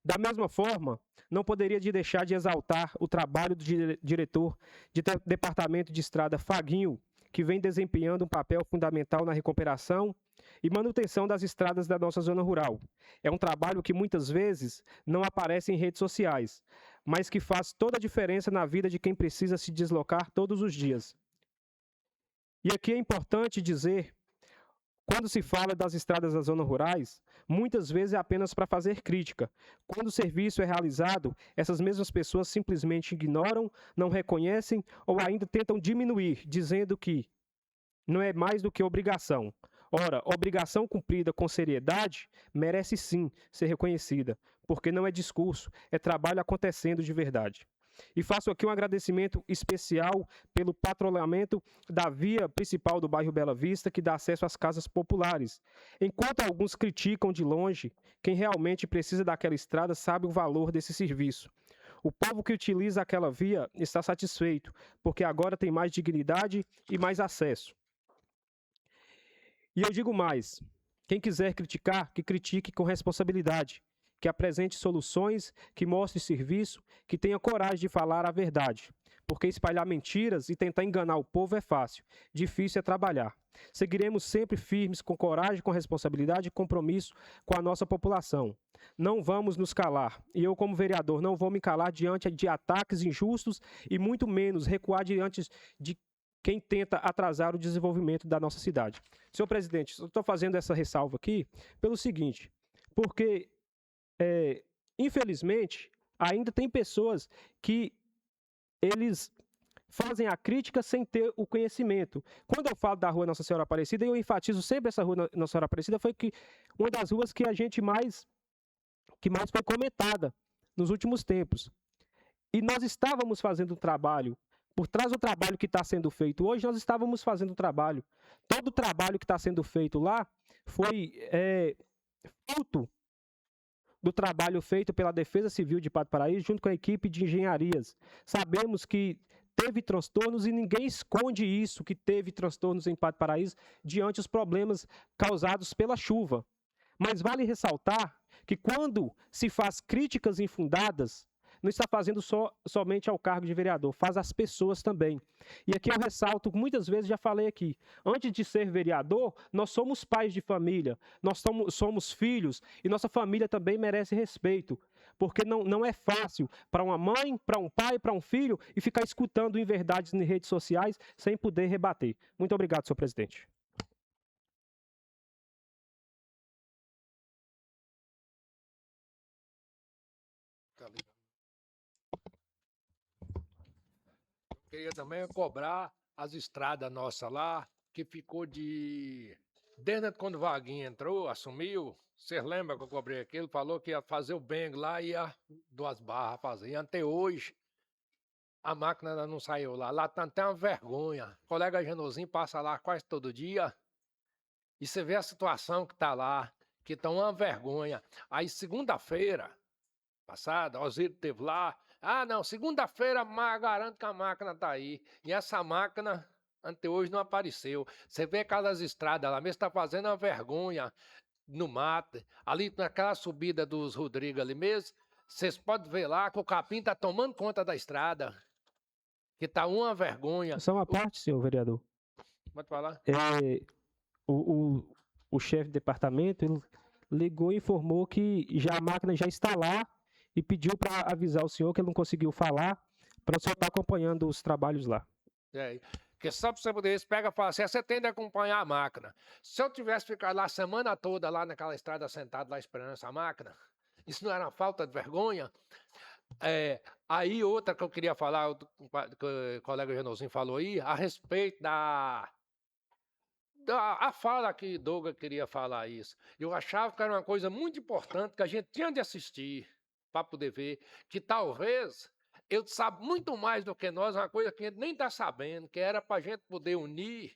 Da mesma forma, não poderia deixar de exaltar o trabalho do diretor de Departamento de Estrada, Faguinho, que vem desempenhando um papel fundamental na recuperação e manutenção das estradas da nossa zona rural. É um trabalho que muitas vezes não aparece em redes sociais, mas que faz toda a diferença na vida de quem precisa se deslocar todos os dias. E aqui é importante dizer, quando se fala das estradas das zonas rurais, muitas vezes é apenas para fazer crítica. Quando o serviço é realizado, essas mesmas pessoas simplesmente ignoram, não reconhecem ou ainda tentam diminuir, dizendo que não é mais do que obrigação. Ora, obrigação cumprida com seriedade merece sim ser reconhecida, porque não é discurso, é trabalho acontecendo de verdade. E faço aqui um agradecimento especial pelo patrulhamento da via principal do bairro Bela Vista, que dá acesso às casas populares. Enquanto alguns criticam de longe, quem realmente precisa daquela estrada sabe o valor desse serviço. O povo que utiliza aquela via está satisfeito, porque agora tem mais dignidade e mais acesso. E eu digo mais, quem quiser criticar, que critique com responsabilidade, que apresente soluções, que mostre serviço, que tenha coragem de falar a verdade. Porque espalhar mentiras e tentar enganar o povo é fácil, difícil é trabalhar. Seguiremos sempre firmes, com coragem, com responsabilidade e compromisso com a nossa população. Não vamos nos calar. E eu, como vereador, não vou me calar diante de ataques injustos e muito menos recuar diante de quem tenta atrasar o desenvolvimento da nossa cidade. Senhor presidente, eu estou fazendo essa ressalva aqui pelo seguinte, porque infelizmente, ainda tem pessoas que eles fazem a crítica sem ter o conhecimento. Quando eu falo da Rua Nossa Senhora Aparecida, eu enfatizo sempre essa Rua Nossa Senhora Aparecida, foi uma das ruas que a gente mais foi comentada nos últimos tempos. E nós estávamos fazendo um trabalho, por trás do trabalho que está sendo feito hoje, nós estávamos fazendo um trabalho. Todo o trabalho que está sendo feito lá foi fruto do trabalho feito pela Defesa Civil de Pato Paraíso, junto com a equipe de engenharias. Sabemos que teve transtornos e ninguém esconde isso, que teve transtornos em Pato Paraíso diante dos problemas causados pela chuva. Mas vale ressaltar que quando se faz críticas infundadas, não está fazendo somente ao cargo de vereador, faz às pessoas também. E aqui eu ressalto, muitas vezes já falei aqui, antes de ser vereador, nós somos pais de família, nós somos filhos, e nossa família também merece respeito, porque não é fácil para uma mãe, para um pai, para um filho, e ficar escutando inverdades em redes sociais sem poder rebater. Muito obrigado, senhor presidente. Queria também cobrar as estradas nossas lá, que ficou desde quando o Vaguinho entrou, assumiu, Vocês lembram que eu cobrei aqui? Ele falou que ia fazer o bang lá e ia 2 barras fazer. E até hoje, a máquina ainda não saiu lá. Lá tá até uma vergonha. O colega Genozinho passa lá quase todo dia. E você vê a situação que tá lá, que tá uma vergonha. Aí, segunda-feira passada, o Osírio esteve lá. Ah, não, segunda-feira, garanto que a máquina tá aí. E essa máquina, até hoje, não apareceu. Você vê aquelas estradas lá, mesmo tá fazendo uma vergonha no mato. Ali naquela subida dos Rodrigues ali mesmo, vocês podem ver lá que o capim tá tomando conta da estrada. Que tá uma vergonha. Só uma parte, senhor vereador. Pode falar? O chefe de departamento ele ligou e informou que já a máquina já está lá e pediu para avisar o senhor que ele não conseguiu falar para o senhor estar acompanhando os trabalhos lá. É, porque só para você poder, pega e fala assim, você tem de acompanhar a máquina. Se eu tivesse ficado lá a semana toda, lá naquela estrada sentado lá esperando essa máquina, isso não era uma falta de vergonha? Aí outra que eu queria falar, que o colega Genozinho falou aí, a respeito a fala que Douglas queria falar isso. Eu achava que era uma coisa muito importante que a gente tinha de assistir para poder ver, que talvez ele sabe muito mais do que nós, uma coisa que a gente nem está sabendo, que era para a gente poder unir,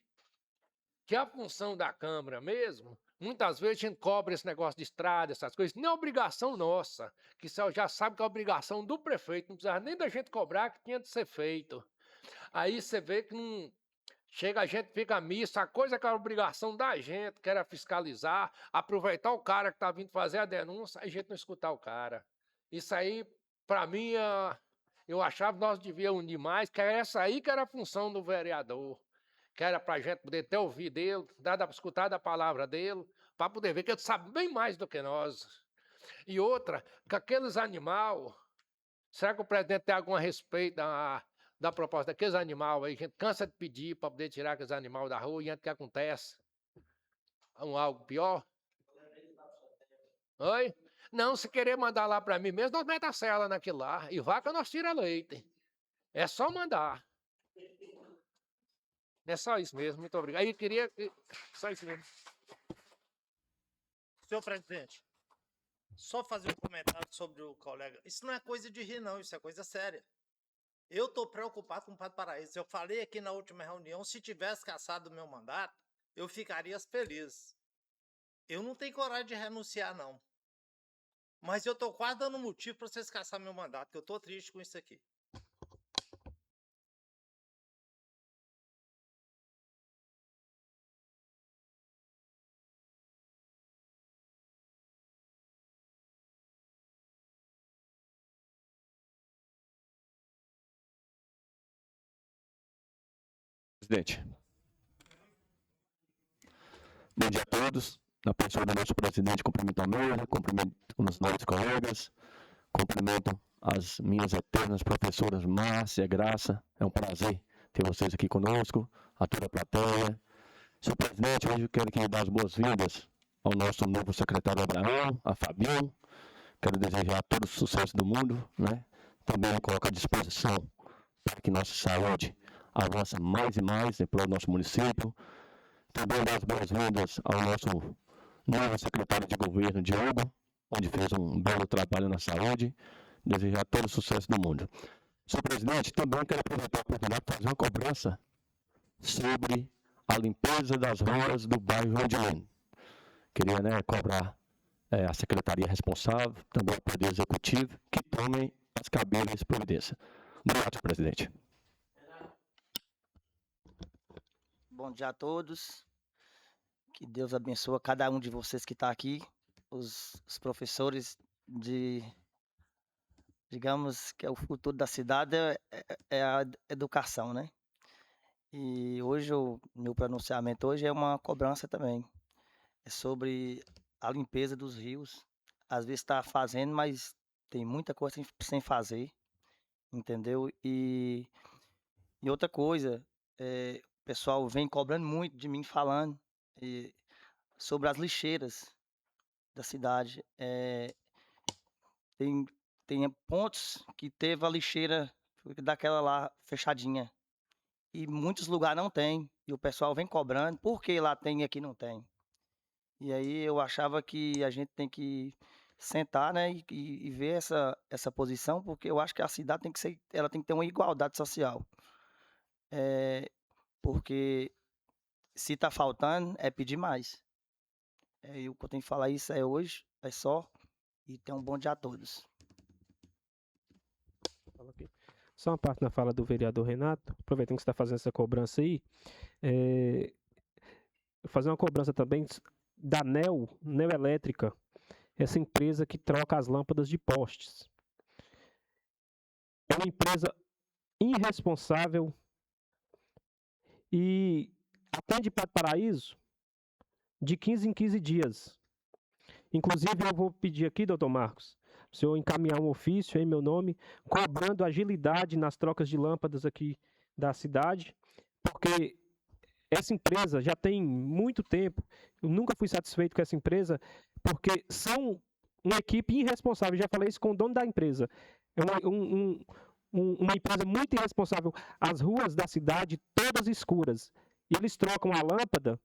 que a função da Câmara mesmo, muitas vezes a gente cobra esse negócio de estrada, essas coisas, nem é obrigação nossa, que você já sabe que é obrigação do prefeito, não precisava nem da gente cobrar, que tinha de ser feito. Aí você vê que não... Chega, a gente fica missa, a coisa que era obrigação da gente, que era fiscalizar, aproveitar o cara que tá vindo fazer a denúncia, a gente não escutar o cara. Isso aí, para mim, eu achava que nós devíamos unir mais, que era essa aí que era a função do vereador, que era para a gente poder ter ouvido dele, escutar da palavra dele, para poder ver que ele sabe bem mais do que nós. E outra, que aqueles animais, será que o presidente tem algum respeito da proposta daqueles animais aí? A gente cansa de pedir para poder tirar aqueles animais da rua e antes que acontece algo pior. Oi? Não, se querer mandar lá para mim mesmo, nós metemos a cela naquilo lá. E vaca nós tira leite. É só mandar. É só isso mesmo, muito obrigado. Aí eu queria... Só isso mesmo. Senhor presidente, só fazer um comentário sobre o colega. Isso não é coisa de rir, não. Isso é coisa séria. Eu estou preocupado com o Pato Paraíso. Eu falei aqui na última reunião, se tivesse cassado o meu mandato, eu ficaria feliz. Eu não tenho coragem de renunciar, não. Mas eu estou quase dando motivo para vocês caçar meu mandato, que eu estou triste com isso aqui. Presidente. Bom dia a todos. Na pessoa do nosso presidente, cumprimento a mesa, cumprimento os nossos colegas, cumprimento as minhas eternas professoras Márcia, Graça. É um prazer ter vocês aqui conosco, a toda a plateia. Senhor presidente, hoje eu quero aqui dar as boas-vindas ao nosso novo secretário Abraão, a Fabinho. Quero desejar todo o sucesso do mundo, né? Também me coloco à disposição para que nossa saúde avance mais e mais para o nosso município. Também dar as boas-vindas ao nosso novo secretário de governo, Diogo, onde fez um belo trabalho na saúde. Desejar todo o sucesso do mundo. Senhor presidente, também quero aproveitar a oportunidade para fazer uma cobrança sobre a limpeza das ruas do bairro João de Lino. Queria cobrar a secretaria responsável, também o Poder Executivo, que tomem as cabíveis providências. Obrigado, senhor presidente. Bom dia a todos. Que Deus abençoe cada um de vocês que está aqui, os professores digamos que é o futuro da cidade é a educação, né? E hoje meu pronunciamento hoje é uma cobrança também. É sobre a limpeza dos rios. Às vezes está fazendo, mas tem muita coisa sem fazer, entendeu? E outra coisa, o pessoal vem cobrando muito de mim falando sobre as lixeiras da cidade. Tem pontos que teve a lixeira daquela lá fechadinha. E muitos lugares não tem. E o pessoal vem cobrando. Por que lá tem e aqui não tem? E aí eu achava que a gente tem que sentar, né, e ver essa posição, porque eu acho que a cidade tem que ser, ela tem que ter uma igualdade social. Porque se tá faltando, é pedir mais. E o que eu tenho que falar isso é hoje, é só, e tenha um bom dia a todos. Fala aqui. Só uma parte na fala do vereador Renato, aproveitando que você está fazendo essa cobrança aí, fazer uma cobrança também da Neo Elétrica, essa empresa que troca as lâmpadas de postes. É uma empresa irresponsável e atende para Paraíso de 15 em 15 dias. Inclusive, eu vou pedir aqui, doutor Marcos, para o senhor encaminhar um ofício em meu nome, cobrando agilidade nas trocas de lâmpadas aqui da cidade, porque essa empresa já tem muito tempo, eu nunca fui satisfeito com essa empresa, porque são uma equipe irresponsável, já falei isso com o dono da empresa, é uma empresa muito irresponsável, as ruas da cidade todas escuras, e eles trocam a lâmpada,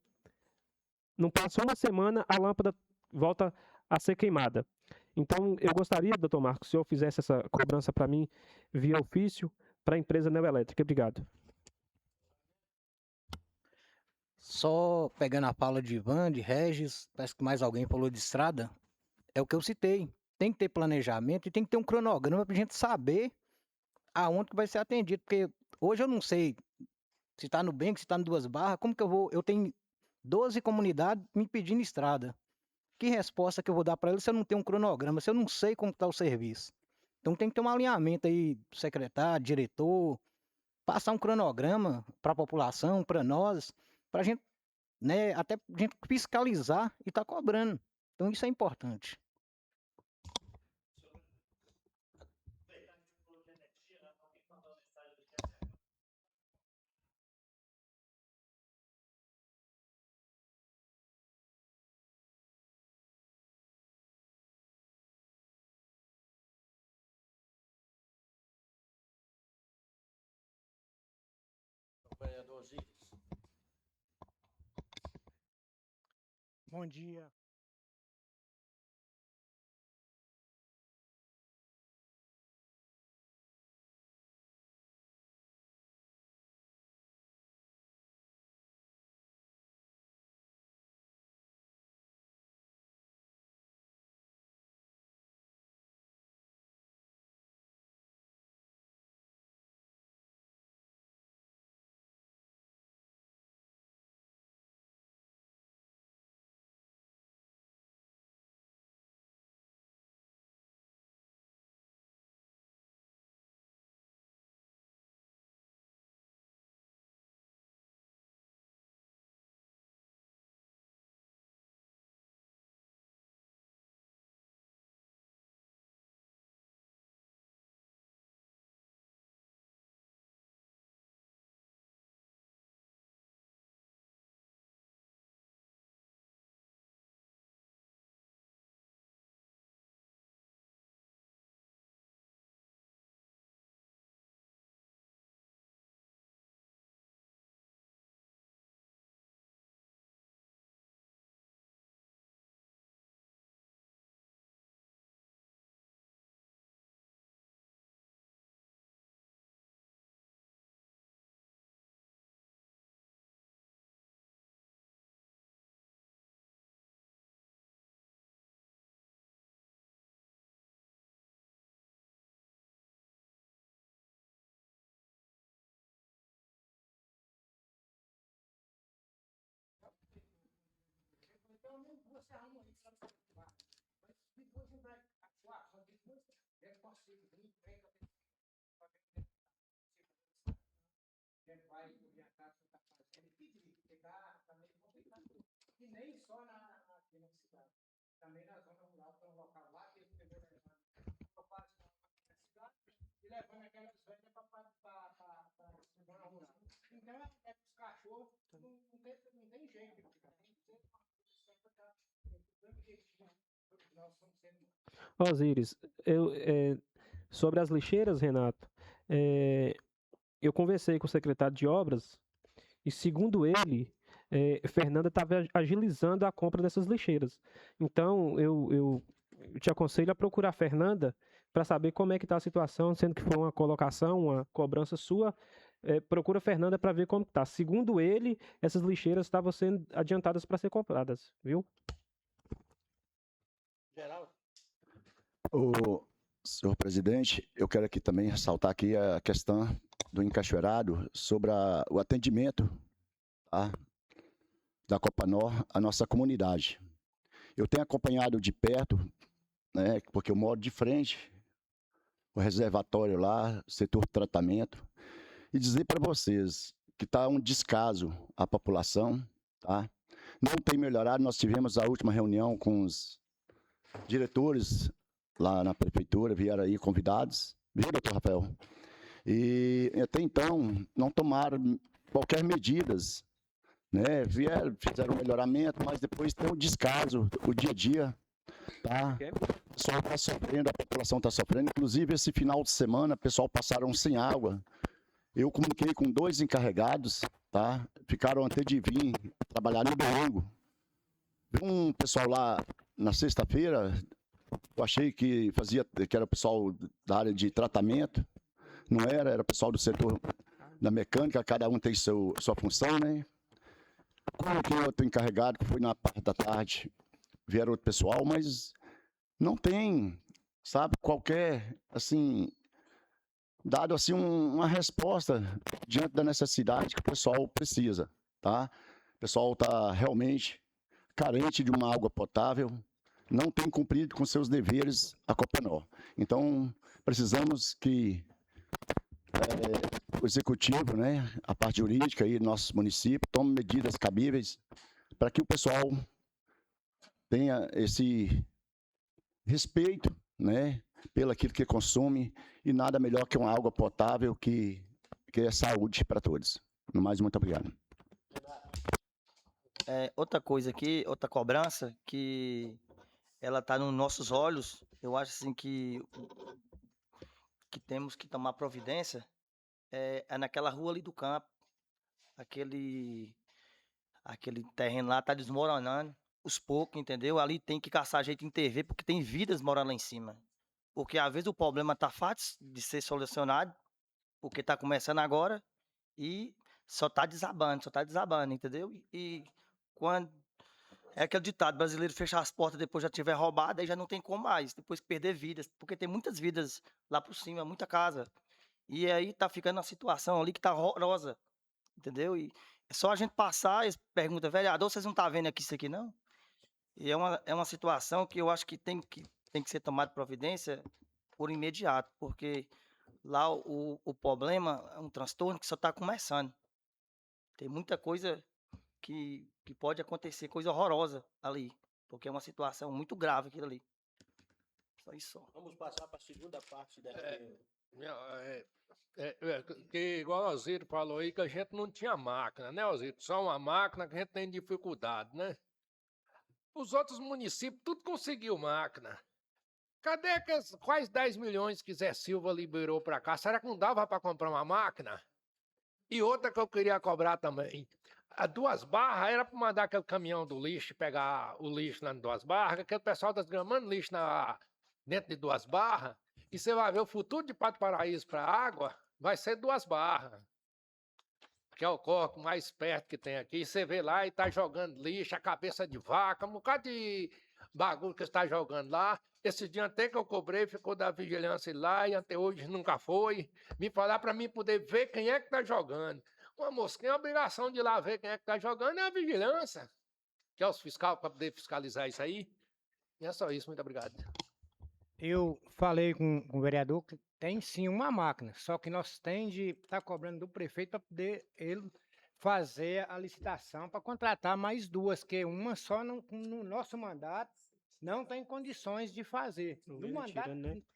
não passa uma semana, a lâmpada volta a ser queimada. Então, eu gostaria, doutor Marcos, se o senhor fizesse essa cobrança para mim via ofício para a empresa Neoelétrica. Obrigado. Só pegando a fala de Ivan, de Regis, parece que mais alguém falou de estrada, é o que eu citei. Tem que ter planejamento e tem que ter um cronograma para a gente saber aonde que vai ser atendido, porque hoje eu não sei se está no Bem, se está no Duas Barras, como que eu vou? Eu tenho 12 comunidades me pedindo estrada. Que resposta que eu vou dar para eles se eu não tenho um cronograma, se eu não sei como está o serviço? Então tem que ter um alinhamento aí, secretário, diretor, passar um cronograma para a população, para nós, para a gente, né, até a gente fiscalizar e tá cobrando. Então isso é importante. Vereador Osiris. Bom dia. E nem só aqui na cidade, também na zona rural, tem um local lá que eles pegou na cidade e levando aquelas velhas para zona rural. Então é os cachorros, não tem jeito, tem que ser uma condição para estar dando jeitinho. Nós somos sendo. Osiris, sobre as lixeiras, Renato, eu conversei com o secretário de obras e, segundo ele, Fernanda estava agilizando a compra dessas lixeiras. Então, eu te aconselho a procurar a Fernanda para saber como é que está a situação, sendo que foi uma colocação, uma cobrança sua. Procura a Fernanda para ver como está. Segundo ele, essas lixeiras estavam sendo adiantadas para ser compradas, viu? Geraldo? O senhor presidente, eu quero aqui também ressaltar aqui a questão do Encachoeirado sobre o atendimento, tá, da Copanor à nossa comunidade. Eu tenho acompanhado de perto, né, porque eu moro de frente, o reservatório lá, setor de tratamento, e dizer para vocês que está um descaso à população, tá? Não tem melhorado. Nós tivemos a última reunião com os diretores lá na prefeitura, vieram aí convidados, viu, doutor Rafael? E até então não tomaram qualquer medidas, né? Fizeram um melhoramento, mas depois tem um descaso, o dia a dia, tá? O pessoal está sofrendo, a população está sofrendo. Inclusive, esse final de semana, o pessoal passaram sem água. Eu comuniquei com 2 encarregados, tá? Ficaram até de vir trabalhar no domingo. Um pessoal lá na sexta-feira, eu achei que era o pessoal da área de tratamento. Não era o pessoal do setor da mecânica, cada um tem sua função, né? Coloquei outro encarregado, que foi na parte da tarde, vieram outro pessoal, mas não tem, sabe, qualquer, assim, dado assim uma resposta diante da necessidade que o pessoal precisa, tá? O pessoal está realmente carente de uma água potável, não tem cumprido com seus deveres a Copanor. Então, precisamos que o executivo, né, a parte jurídica aí do nosso município, tome medidas cabíveis para que o pessoal tenha esse respeito, né, pelo aquilo que consome, e nada melhor que uma água potável que é saúde para todos. No mais, muito obrigado. Outra coisa aqui, outra cobrança, que ela está nos nossos olhos, eu acho assim que temos que tomar providência, é naquela rua ali do campo, aquele terreno lá está desmoronando, os poucos, entendeu? Ali tem que caçar jeito em TV, porque tem vidas morando lá em cima. Porque às vezes o problema está fácil de ser solucionado, porque está começando agora e só está desabando, entendeu? E quando é aquele ditado, brasileiro fecha as portas depois já tiver roubado, aí já não tem como mais, depois que perder vidas, porque tem muitas vidas lá por cima, muita casa. E aí tá ficando uma situação ali que tá horrorosa, entendeu? E é só a gente passar e pergunta, vereador, vocês não tá vendo aqui isso aqui não? E é uma situação que eu acho que tem que ser tomada providência por imediato, porque lá o problema é um transtorno que só está começando. Tem muita coisa que pode acontecer, coisa horrorosa ali, porque é uma situação muito grave aquilo ali. Só isso. Vamos passar para a segunda parte dessa. Que igual o Osírio falou aí, que a gente não tinha máquina, né, Osírio? Só uma máquina que a gente tem dificuldade, né? Os outros municípios, tudo conseguiu máquina. Cadê quais 10 milhões que Zé Silva liberou para cá? Será que não dava para comprar uma máquina? E outra que eu queria cobrar também. A Duas Barras era para mandar aquele caminhão do lixo, pegar o lixo lá em Duas Barras, aquele pessoal está desgramando lixo dentro de Duas Barras, e você vai ver o futuro de Pato Paraíso para a água, vai ser Duas Barras, que é o corpo mais perto que tem aqui. Você vê lá e está jogando lixo, a cabeça de vaca, um bocado de bagulho que está jogando lá. Esse dia até que eu cobrei, ficou da vigilância lá, e até hoje nunca foi. Me falar para mim poder ver quem é que está jogando. Uma mosquinha, a obrigação de ir lá ver quem é que está jogando é a vigilância, que é os fiscais para poder fiscalizar isso aí. E é só isso, muito obrigado. Eu falei com o vereador que tem sim uma máquina, só que nós temos de estar cobrando do prefeito para poder ele fazer a licitação para contratar mais 2, que uma só no nosso mandato não tem condições de fazer. No mandato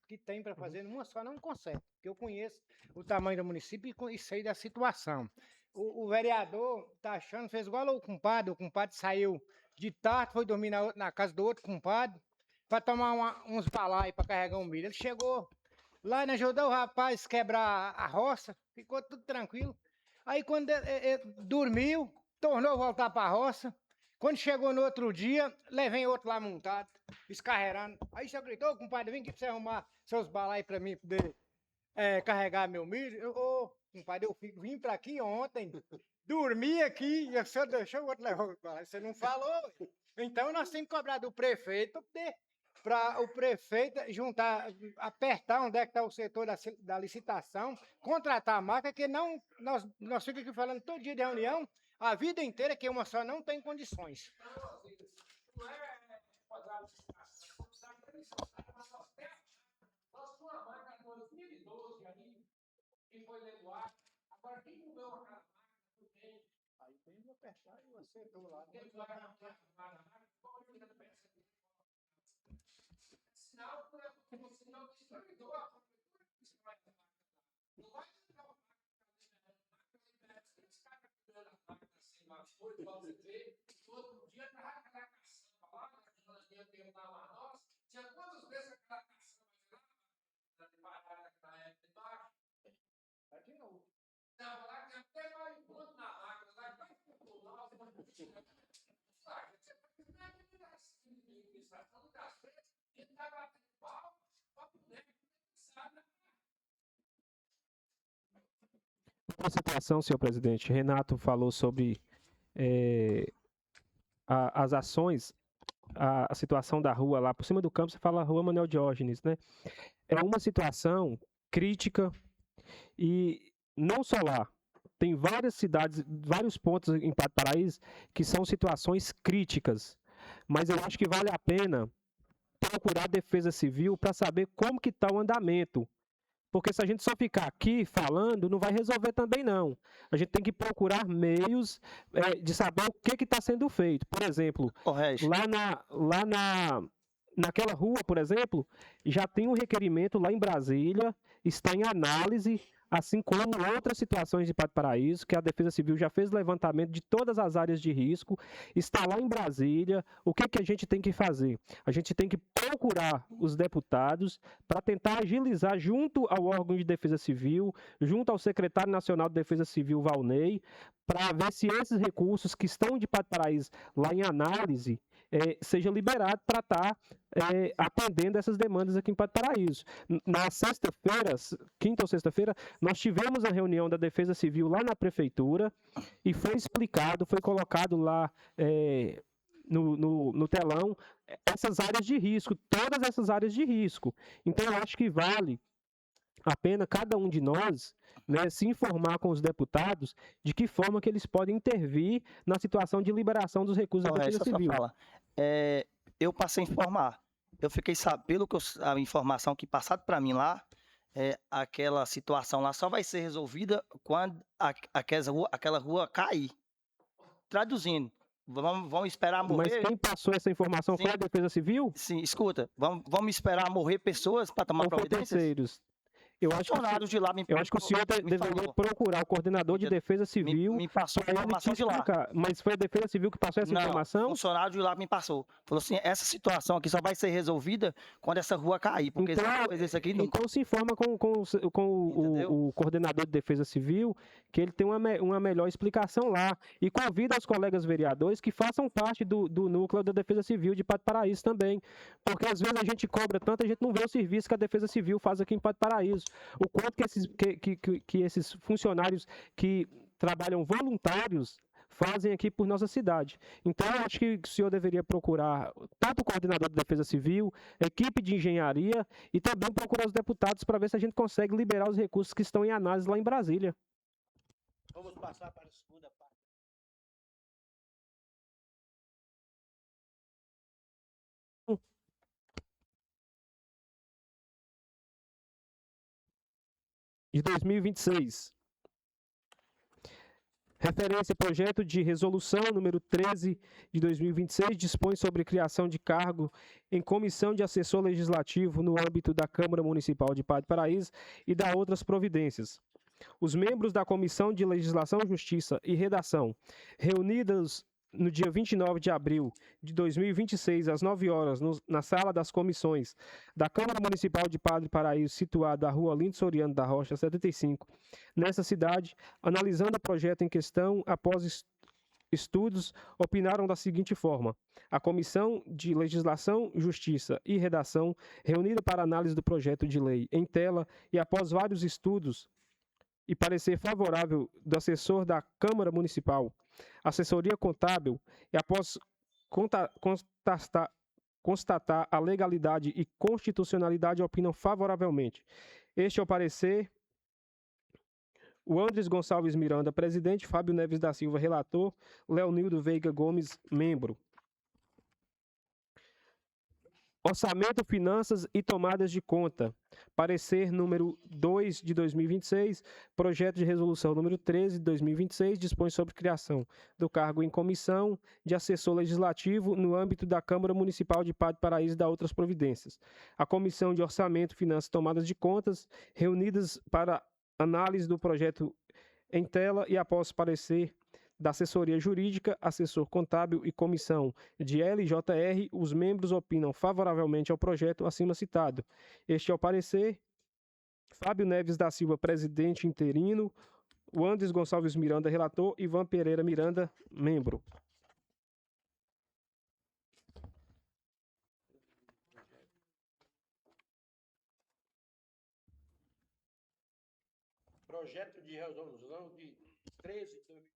que tem para fazer, uma só não consegue, porque eu conheço o tamanho do município e sei da situação. O vereador tá achando, fez igual o compadre saiu de tarde, foi dormir na casa do outro compadre, para tomar uns balai para carregar um milho. Ele chegou lá e ajudou o rapaz a quebrar a roça, ficou tudo tranquilo. Aí quando ele dormiu, tornou a voltar para a roça. Quando chegou no outro dia, levei outro lá montado, escarreirando. Aí você gritou, compadre, vem aqui pra você arrumar seus balai para mim poder carregar meu milho. Ô, compadre, vim para aqui ontem, dormi aqui, e o senhor deixou o outro levar o balai. Você não falou. Então nós temos que cobrar do prefeito para o prefeito juntar, apertar onde é que está o setor da licitação, contratar a máquina, que não, nós ficamos aqui falando todo dia de reunião, a vida inteira, que uma só não tem condições. Não é fazer a licitação, nós temos uma máquina em 2012 aí, que foi leiloada. Agora, quem comeu aquela máquina também? Aí tem que apertar e o setor lá. Quem vai na máquina, sinal que você não distribuiu a prefeitura que você vai fazer. Não vai levar uma máquina liberando, esse cara cuidando da máquina sem mais coisa, para você ver, todo dia estava aquela caçamba lá, na linha perguntava a nós, tinha quantas vezes aquela caçamba lá, na época embaixo? Vai de novo. Não, lá tem até mais um ponto na máquina, lá vai pro lá, você vai pro chão. Você vai ter administração do café. Ele tá batendo pau, papo negro, sabe? Outra situação, senhor presidente, Renato falou sobre as ações, a situação da rua lá por cima do campo, você fala Rua Manuel Diógenes, né? É uma situação crítica e não só lá. Tem várias cidades, vários pontos em Paraíso que são situações críticas, mas eu acho que vale a pena procurar a Defesa Civil para saber como que está o andamento. Porque se a gente só ficar aqui falando, não vai resolver também não. A gente tem que procurar meios de saber o que está sendo feito. Por exemplo, naquela rua, por exemplo, já tem um requerimento lá em Brasília, está em análise, assim como outras situações de Paraíso, que a Defesa Civil já fez levantamento de todas as áreas de risco, está lá em Brasília. O que a gente tem que fazer? A gente tem que procurar os deputados para tentar agilizar junto ao órgão de Defesa Civil, junto ao secretário nacional de Defesa Civil, Valnei, para ver se esses recursos que estão de Paraíso lá em análise seja liberado para estar atendendo essas demandas aqui em Paraíso. Na sexta-feira, quinta ou sexta-feira, nós tivemos a reunião da Defesa Civil lá na prefeitura e foi explicado, foi colocado lá no telão essas áreas de risco, todas essas áreas de risco. Então, eu acho que vale a pena cada um de nós, né, se informar com os deputados de que forma que eles podem intervir na situação de liberação dos recursos da Defesa Civil. Eu passei a informar. Eu fiquei sabendo que a informação que passaram para mim lá, aquela situação lá só vai ser resolvida quando aquela rua cair. Traduzindo, vamos esperar morrer. Mas quem passou essa informação foi a Defesa Civil? Sim, escuta, vamos esperar morrer pessoas para tomar providências? Terceiros. Eu acho que o senhor deveria procurar o coordenador de Defesa Civil. Me passou a informação de lá. Mas foi a Defesa Civil que passou essa informação? O funcionário de lá me passou. Falou assim, essa situação aqui só vai ser resolvida quando essa rua cair. Porque então se informa com o coordenador de Defesa Civil, que ele tem uma melhor explicação lá. E convida os colegas vereadores que façam parte do núcleo da Defesa Civil de Paraíso também. Porque às vezes a gente cobra tanto, a gente não vê o serviço que a Defesa Civil faz aqui em Paraíso. O quanto que esses funcionários que trabalham voluntários fazem aqui por nossa cidade. Então, eu acho que o senhor deveria procurar tanto o coordenador de Defesa Civil, equipe de engenharia e também procurar os deputados para ver se a gente consegue liberar os recursos que estão em análise lá em Brasília. Vamos passar para a segunda parte. De 2026. Referência ao projeto de resolução número 13 de 2026 dispõe sobre criação de cargo em comissão de assessor legislativo no âmbito da Câmara Municipal de Paraíso e da outras providências. Os membros da Comissão de Legislação, Justiça e Redação, reunidas no dia 29 de abril de 2026, às 9 horas, na Sala das Comissões da Câmara Municipal de Paraíso, situada na Rua Lindo Soriano da Rocha, 75, nessa cidade, analisando o projeto em questão após estudos opinaram da seguinte forma: a Comissão de Legislação, Justiça e Redação, reunida para análise do projeto de lei em tela e após vários estudos e parecer favorável do assessor da Câmara Municipal, assessoria contábil, e após constatar a legalidade e constitucionalidade, opinam favoravelmente. Este é o parecer. O Andres Gonçalves Miranda, presidente; Fábio Neves da Silva, relator; Leonildo Veiga Gomes, membro. Orçamento, Finanças e Tomadas de Conta. Parecer número 2 de 2026, projeto de resolução número 13 de 2026, dispõe sobre criação do cargo em comissão de assessor legislativo no âmbito da Câmara Municipal de Padre Paraíso e da outras providências. A Comissão de Orçamento, Finanças e Tomadas de Contas, reunidas para análise do projeto em tela e após parecer da assessoria jurídica, assessor contábil e comissão de LJR, os membros opinam favoravelmente ao projeto acima citado. Este é o parecer. Fábio Neves da Silva, presidente interino; o Andres Gonçalves Miranda, relator; Ivan Pereira Miranda, membro. Projeto de resolução de 13 de 2026.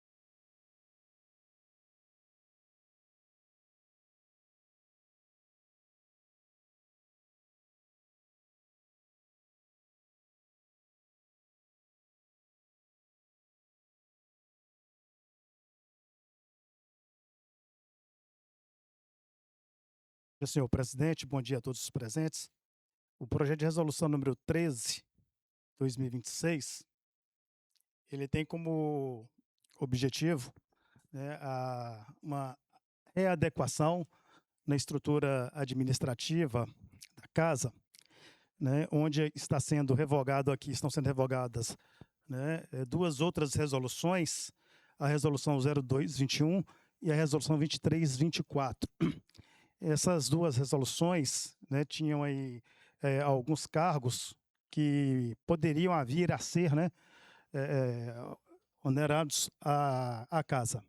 Senhor presidente, bom dia a todos os presentes. O projeto de resolução número 13, 2026, ele tem como objetivo, né, uma readequação na estrutura administrativa da casa, né, onde estão sendo revogadas, né, duas outras resoluções, a resolução 0221 e a resolução 2324. Essas duas resoluções, né, tinham aí alguns cargos que poderiam vir a ser, né, onerados à casa.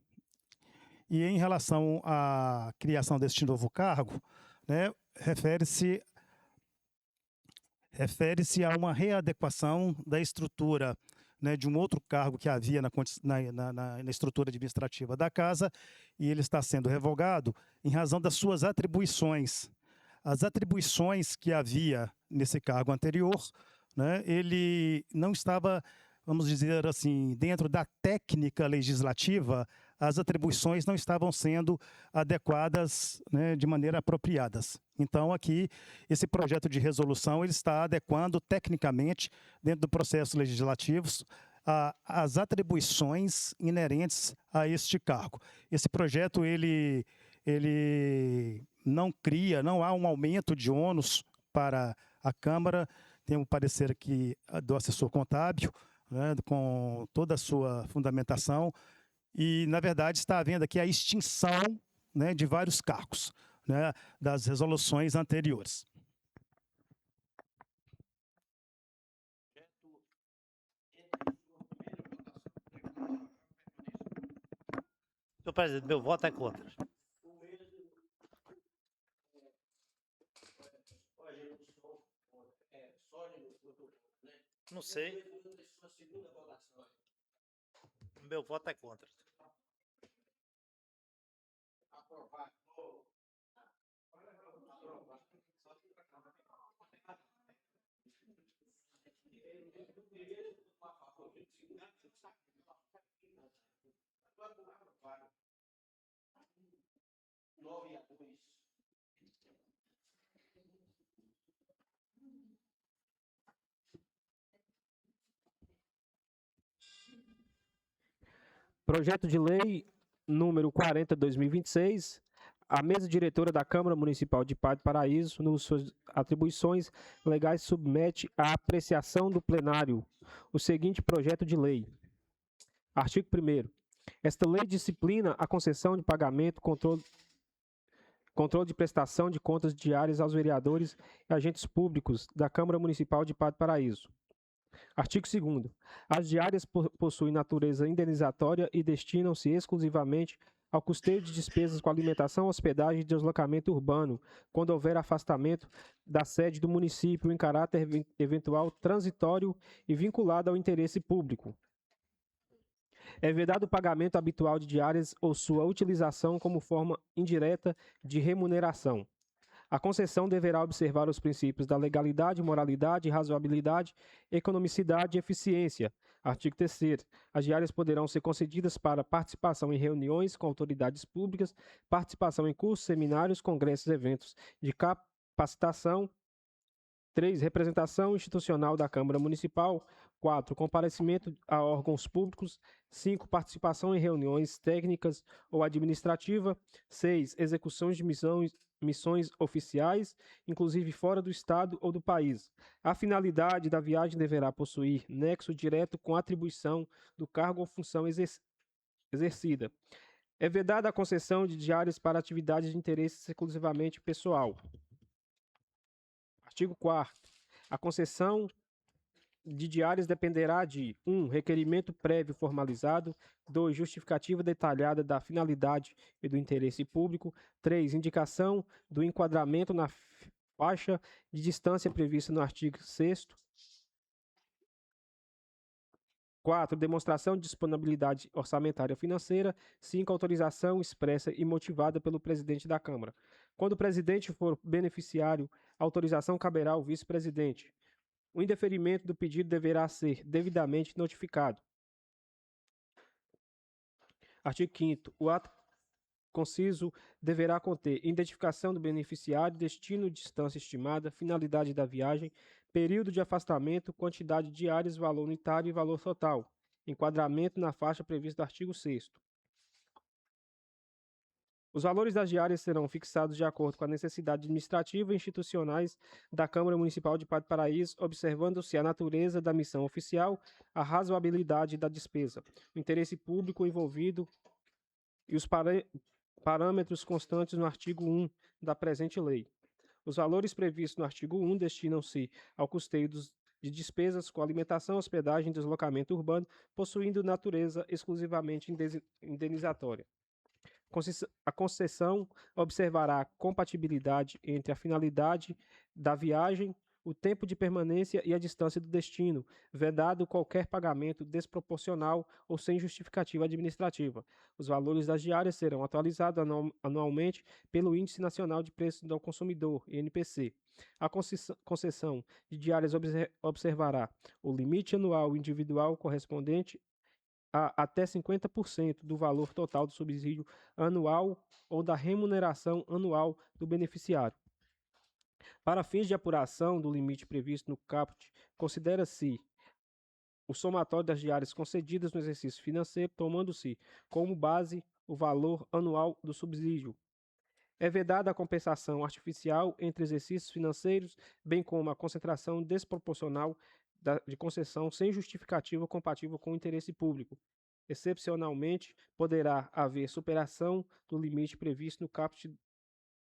E em relação à criação deste novo cargo, né, refere-se a uma readequação da estrutura, né, de um outro cargo que havia na estrutura administrativa da casa, e ele está sendo revogado em razão das suas atribuições. As atribuições que havia nesse cargo anterior, né, ele não estava, vamos dizer assim, dentro da técnica legislativa, as atribuições não estavam sendo adequadas, né, de maneira apropriadas. Então, aqui, esse projeto de resolução ele está adequando tecnicamente, dentro do processo legislativo, as atribuições inerentes a este cargo. Esse projeto, ele não há um aumento de ônus para a Câmara. Tem um parecer aqui do assessor contábil, né, com toda a sua fundamentação, e, na verdade, está havendo aqui a extinção, né, de vários cargos, né, das resoluções anteriores. Senhor presidente, meu voto é contra. Não sei. Meu voto é contra. Projeto de lei número 40/2026, a mesa diretora da Câmara Municipal de Padre Paraíso, nas suas atribuições legais, submete à apreciação do plenário o seguinte projeto de lei. Artigo 1º. Esta lei disciplina a concessão de pagamento, controle de prestação de contas diárias aos vereadores e agentes públicos da Câmara Municipal de Padre Paraíso. Artigo 2º. As diárias possuem natureza indenizatória e destinam-se exclusivamente ao custeio de despesas com alimentação, hospedagem e deslocamento urbano, quando houver afastamento da sede do município em caráter eventual transitório e vinculado ao interesse público. É vedado o pagamento habitual de diárias ou sua utilização como forma indireta de remuneração. A concessão deverá observar os princípios da legalidade, moralidade, razoabilidade, economicidade e eficiência. Artigo 3º. As diárias poderão ser concedidas para participação em reuniões com autoridades públicas, participação em cursos, seminários, congressos, eventos de capacitação. 3. Representação institucional da Câmara Municipal. 4. Comparecimento a órgãos públicos. 5. Participação em reuniões técnicas ou administrativa. 6. Execuções de missões oficiais, inclusive fora do estado ou do país. A finalidade da viagem deverá possuir nexo direto com a atribuição do cargo ou função exercida. É vedada a concessão de diárias para atividades de interesse exclusivamente pessoal. Artigo 4º. A concessão de diárias dependerá de 1. Requerimento prévio formalizado. 2. Justificativa detalhada da finalidade e do interesse público. 3. Indicação do enquadramento na faixa de distância prevista no artigo 6º. 4. Demonstração de disponibilidade orçamentária financeira. 5. Autorização expressa e motivada pelo presidente da Câmara. Quando o presidente for beneficiário, a autorização caberá ao vice-presidente. O indeferimento do pedido deverá ser devidamente notificado. Artigo 5º. O ato conciso deverá conter identificação do beneficiário, destino, distância estimada, finalidade da viagem, período de afastamento, quantidade de diárias, valor unitário e valor total. Enquadramento na faixa prevista no artigo 6º. Os valores das diárias serão fixados de acordo com a necessidade administrativa e institucionais da Câmara Municipal de Padre Paraíso, observando-se a natureza da missão oficial, a razoabilidade da despesa, o interesse público envolvido e os parâmetros constantes no artigo 1 da presente lei. Os valores previstos no artigo 1 destinam-se ao custeio de despesas com alimentação, hospedagem e deslocamento urbano, possuindo natureza exclusivamente indenizatória. A concessão observará a compatibilidade entre a finalidade da viagem, o tempo de permanência e a distância do destino, vedado qualquer pagamento desproporcional ou sem justificativa administrativa. Os valores das diárias serão atualizados anualmente pelo Índice Nacional de Preços do Consumidor, INPC. A concessão de diárias observará o limite anual individual correspondente a até 50% do valor total do subsídio anual ou da remuneração anual do beneficiário. Para fins de apuração do limite previsto no caput, considera-se o somatório das diárias concedidas no exercício financeiro, tomando-se como base o valor anual do subsídio. É vedada a compensação artificial entre exercícios financeiros, bem como a concentração desproporcional de concessão sem justificativa compatível com o interesse público. Excepcionalmente, poderá haver superação do limite previsto no caput,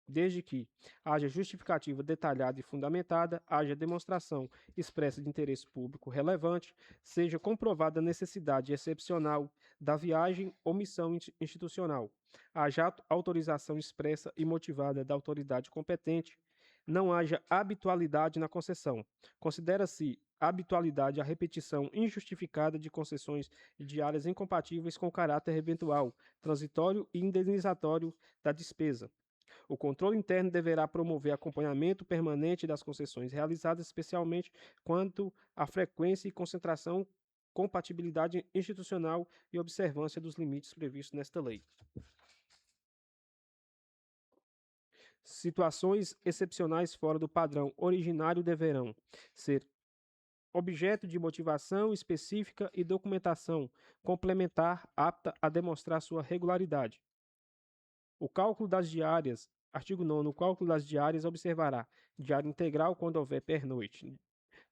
desde que haja justificativa detalhada e fundamentada, haja demonstração expressa de interesse público relevante, seja comprovada a necessidade excepcional da viagem ou missão institucional, haja autorização expressa e motivada da autoridade competente, não haja habitualidade na concessão. Considera-se habitualidade a repetição injustificada de concessões diárias incompatíveis com caráter eventual, transitório e indenizatório da despesa. O controle interno deverá promover acompanhamento permanente das concessões realizadas, especialmente quanto à frequência e concentração, compatibilidade institucional e observância dos limites previstos nesta lei. Situações excepcionais fora do padrão originário deverão ser objeto de motivação específica e documentação complementar apta a demonstrar sua regularidade. O cálculo das diárias, artigo 9º, o cálculo das diárias observará diária integral quando houver pernoite,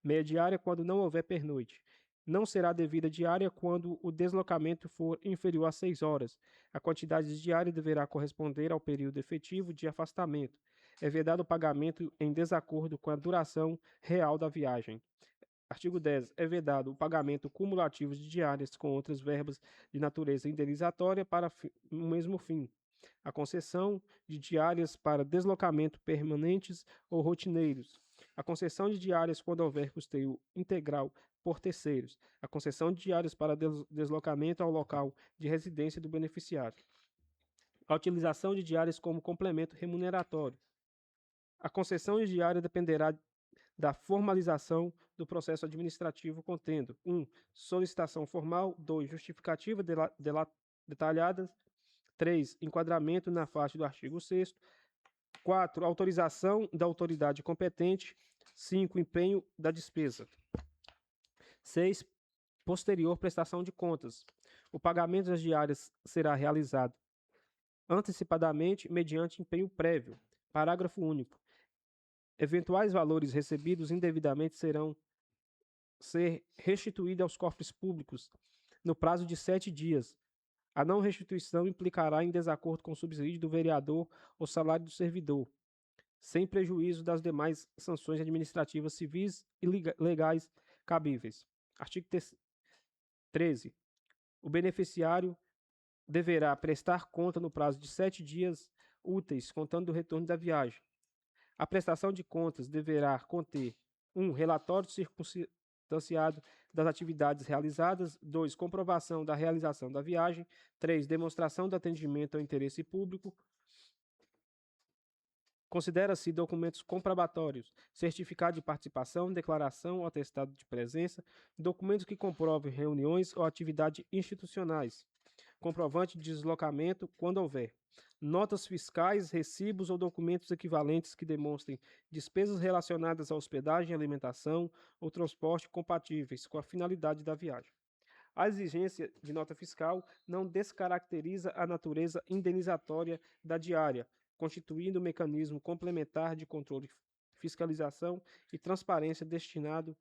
meia diária quando não houver pernoite. Não será devida diária quando o deslocamento for inferior a 6 horas. A quantidade de diária deverá corresponder ao período efetivo de afastamento. É vedado o pagamento em desacordo com a duração real da viagem. Artigo 10. É vedado o pagamento cumulativo de diárias com outras verbas de natureza indenizatória para o mesmo fim. A concessão de diárias para deslocamento permanentes ou rotineiros. A concessão de diárias quando houver custeio integral por terceiros. A concessão de diárias para deslocamento ao local de residência do beneficiário. A utilização de diárias como complemento remuneratório. A concessão de diária dependerá da formalização do processo administrativo contendo 1. Solicitação formal. 2. Justificativa detalhada. 3. Enquadramento na faixa do artigo 6º. 4. Autorização da autoridade competente. 5. Empenho da despesa. 6. Posterior prestação de contas. O pagamento das diárias será realizado antecipadamente mediante empenho prévio. Parágrafo único. Eventuais valores recebidos indevidamente ser restituídos aos cofres públicos no prazo de 7 dias. A não restituição implicará em desacordo com o subsídio do vereador ou salário do servidor, sem prejuízo das demais sanções administrativas civis e legais cabíveis. Artigo 13. O beneficiário deverá prestar conta no prazo de 7 dias úteis, contando do retorno da viagem. A prestação de contas deverá conter 1. Relatório circunstanciado das atividades realizadas. 2. Comprovação da realização da viagem. 3. Demonstração do atendimento ao interesse público. Considera-se documentos comprobatórios, certificado de participação, declaração ou atestado de presença, documentos que comprovem reuniões ou atividades institucionais, comprovante de deslocamento, quando houver, notas fiscais, recibos ou documentos equivalentes que demonstrem despesas relacionadas à hospedagem, alimentação ou transporte compatíveis com a finalidade da viagem. A exigência de nota fiscal não descaracteriza a natureza indenizatória da diária, constituindo um mecanismo complementar de controle, fiscalização e transparência destinado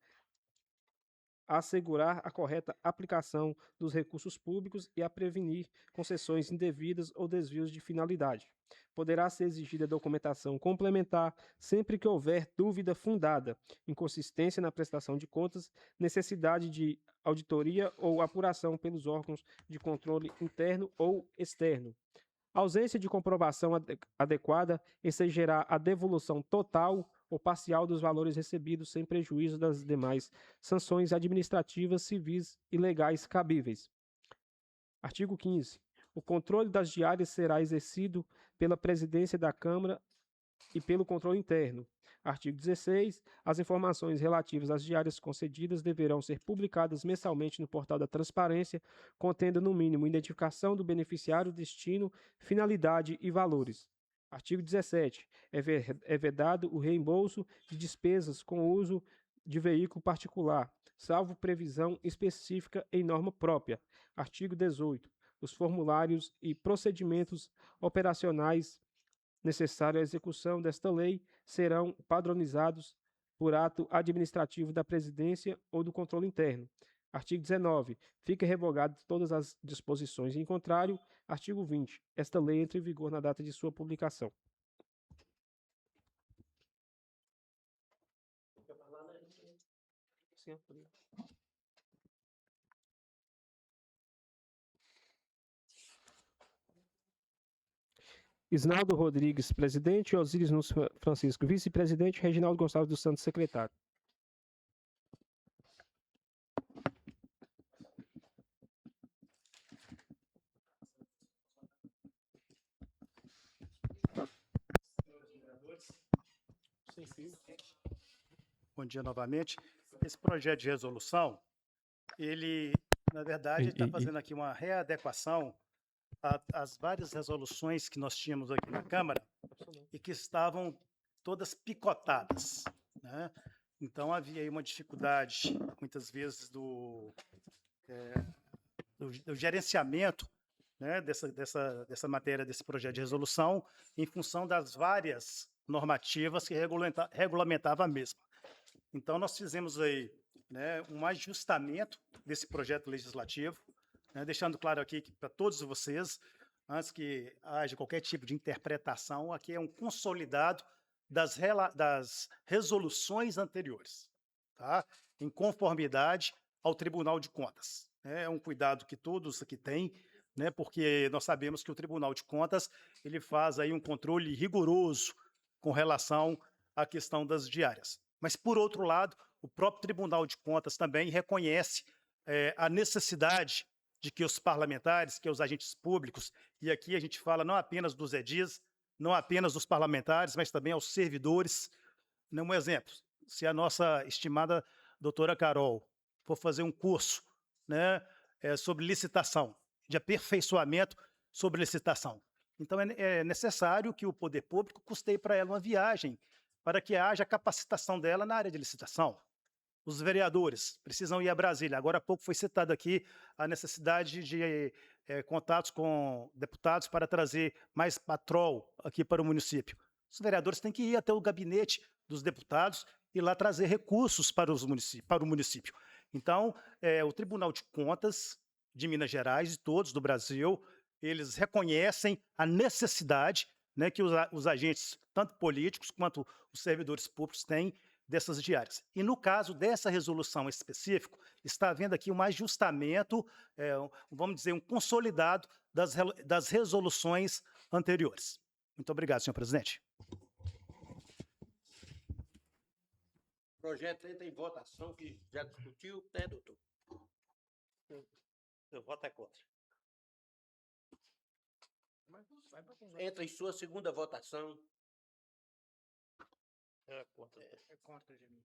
a assegurar a correta aplicação dos recursos públicos e a prevenir concessões indevidas ou desvios de finalidade. Poderá ser exigida documentação complementar sempre que houver dúvida fundada, inconsistência na prestação de contas, necessidade de auditoria ou apuração pelos órgãos de controle interno ou externo. A ausência de comprovação adequada exigiria a devolução total ou parcial dos valores recebidos sem prejuízo das demais sanções administrativas, civis e legais cabíveis. Artigo 15. O controle das diárias será exercido pela presidência da Câmara e pelo controle interno. Artigo 16. As informações relativas às diárias concedidas deverão ser publicadas mensalmente no portal da transparência, contendo no mínimo identificação do beneficiário, destino, finalidade e valores. Artigo 17. É vedado o reembolso de despesas com uso de veículo particular, salvo previsão específica em norma própria. Artigo 18. Os formulários e procedimentos operacionais necessários à execução desta lei serão padronizados por ato administrativo da Presidência ou do controle interno. Artigo 19. Fica revogado todas as disposições em contrário. Artigo 20. Esta lei entra em vigor na data de sua publicação. Isnaldo Rodrigues, presidente. Osíris Núcio Francisco, vice-presidente. Reginaldo Gonçalves dos Santos, secretário. Bom dia novamente. Esse projeto de resolução, ele, na verdade, está fazendo aqui uma readequação às várias resoluções que nós tínhamos aqui na Câmara e que estavam todas picotadas, né? Então, havia aí uma dificuldade, muitas vezes, do gerenciamento, né, dessa matéria, desse projeto de resolução, em função das várias normativas que regulamentavam a mesma. Então, nós fizemos aí, né, um ajustamento desse projeto legislativo, né, deixando claro aqui para todos vocês, antes que haja qualquer tipo de interpretação, aqui é um consolidado das resoluções anteriores. Tá? tá? Em conformidade ao Tribunal de Contas. É um cuidado que todos aqui têm, né? Porque nós sabemos que o Tribunal de Contas ele faz aí um controle rigoroso com relação à questão das diárias. Mas, por outro lado, o próprio Tribunal de Contas também reconhece a necessidade de que os parlamentares, que os agentes públicos, e aqui a gente fala não apenas dos edis, não apenas dos parlamentares, mas também aos servidores. Um exemplo, se a nossa estimada doutora Carol for fazer um curso, né, sobre licitação, de aperfeiçoamento sobre licitação, então é necessário que o poder público custeie para ela uma viagem, para que haja capacitação dela na área de licitação. Os vereadores precisam ir a Brasília. Agora há pouco foi citado aqui a necessidade de contatos com deputados para trazer mais patrol aqui para o município. Os vereadores têm que ir até o gabinete dos deputados e lá trazer recursos para o município. Então, o Tribunal de Contas de Minas Gerais e todos do Brasil, eles reconhecem a necessidade, né, que os agentes, tanto políticos quanto os servidores públicos, têm dessas diárias. E no caso dessa resolução específica, está havendo aqui um ajustamento, vamos dizer, um consolidado das resoluções anteriores. Muito obrigado, senhor presidente. O projeto entra em votação, que já discutiu, né, doutor? Eu voto é contra. Entra em sua segunda votação. É contra. É contra, Gemini.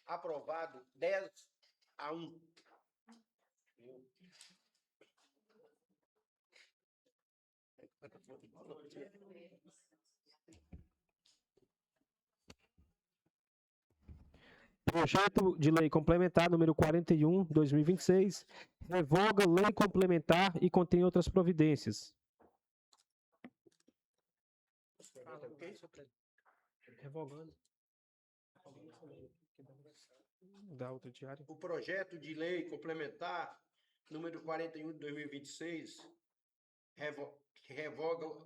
Aprovado 10-1. Projeto de lei complementar número 41, 2026, revoga lei complementar e contém outras providências. Revogando. Da outra diária. O projeto de lei complementar número 41 de 2026 revoga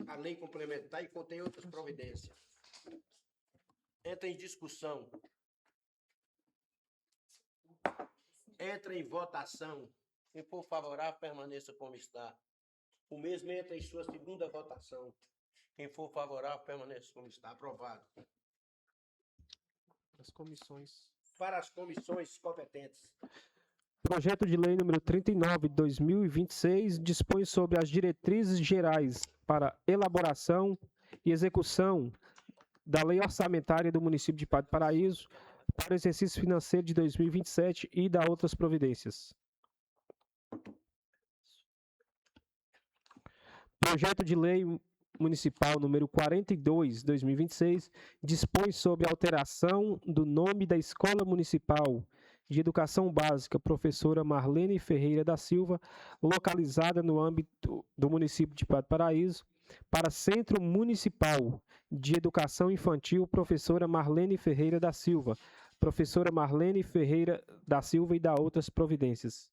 a lei complementar e contém outras providências. Entra em discussão. Entra em votação. Quem for favorável, permaneça como está. O mesmo entra em sua segunda votação. Quem for favorável, permaneça como está. Aprovado. As comissões. Para as comissões competentes. Projeto de lei número 39 de 2026 dispõe sobre as diretrizes gerais para elaboração e execução da lei orçamentária do município de Padre Paraíso para o exercício financeiro de 2027 e da outras providências. Projeto de lei municipal número 42, 2026, dispõe sobre a alteração do nome da Escola Municipal de Educação Básica Professora Marlene Ferreira da Silva, localizada no âmbito do município de Padre Paraíso, para Centro Municipal de Educação Infantil Professora Marlene Ferreira da Silva, Professora Marlene Ferreira da Silva e da outras providências.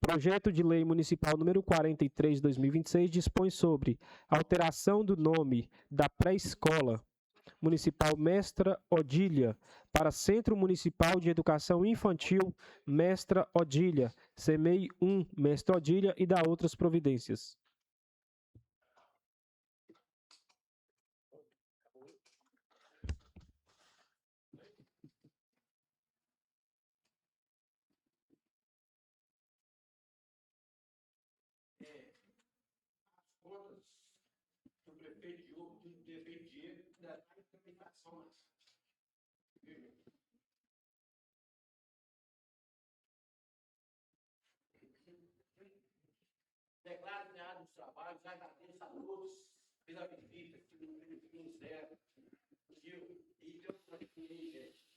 Projeto de lei municipal número 43 de 2026 dispõe sobre alteração do nome da pré-escola municipal Mestra Odília para Centro Municipal de Educação Infantil Mestra Odília, CEMEI 1 Mestra Odília e da outras providências. Do prefeito Diego da tramitação. Declaro encerrado os trabalhos, agradeço a todos pela visita, que no fim zero. E eu gente.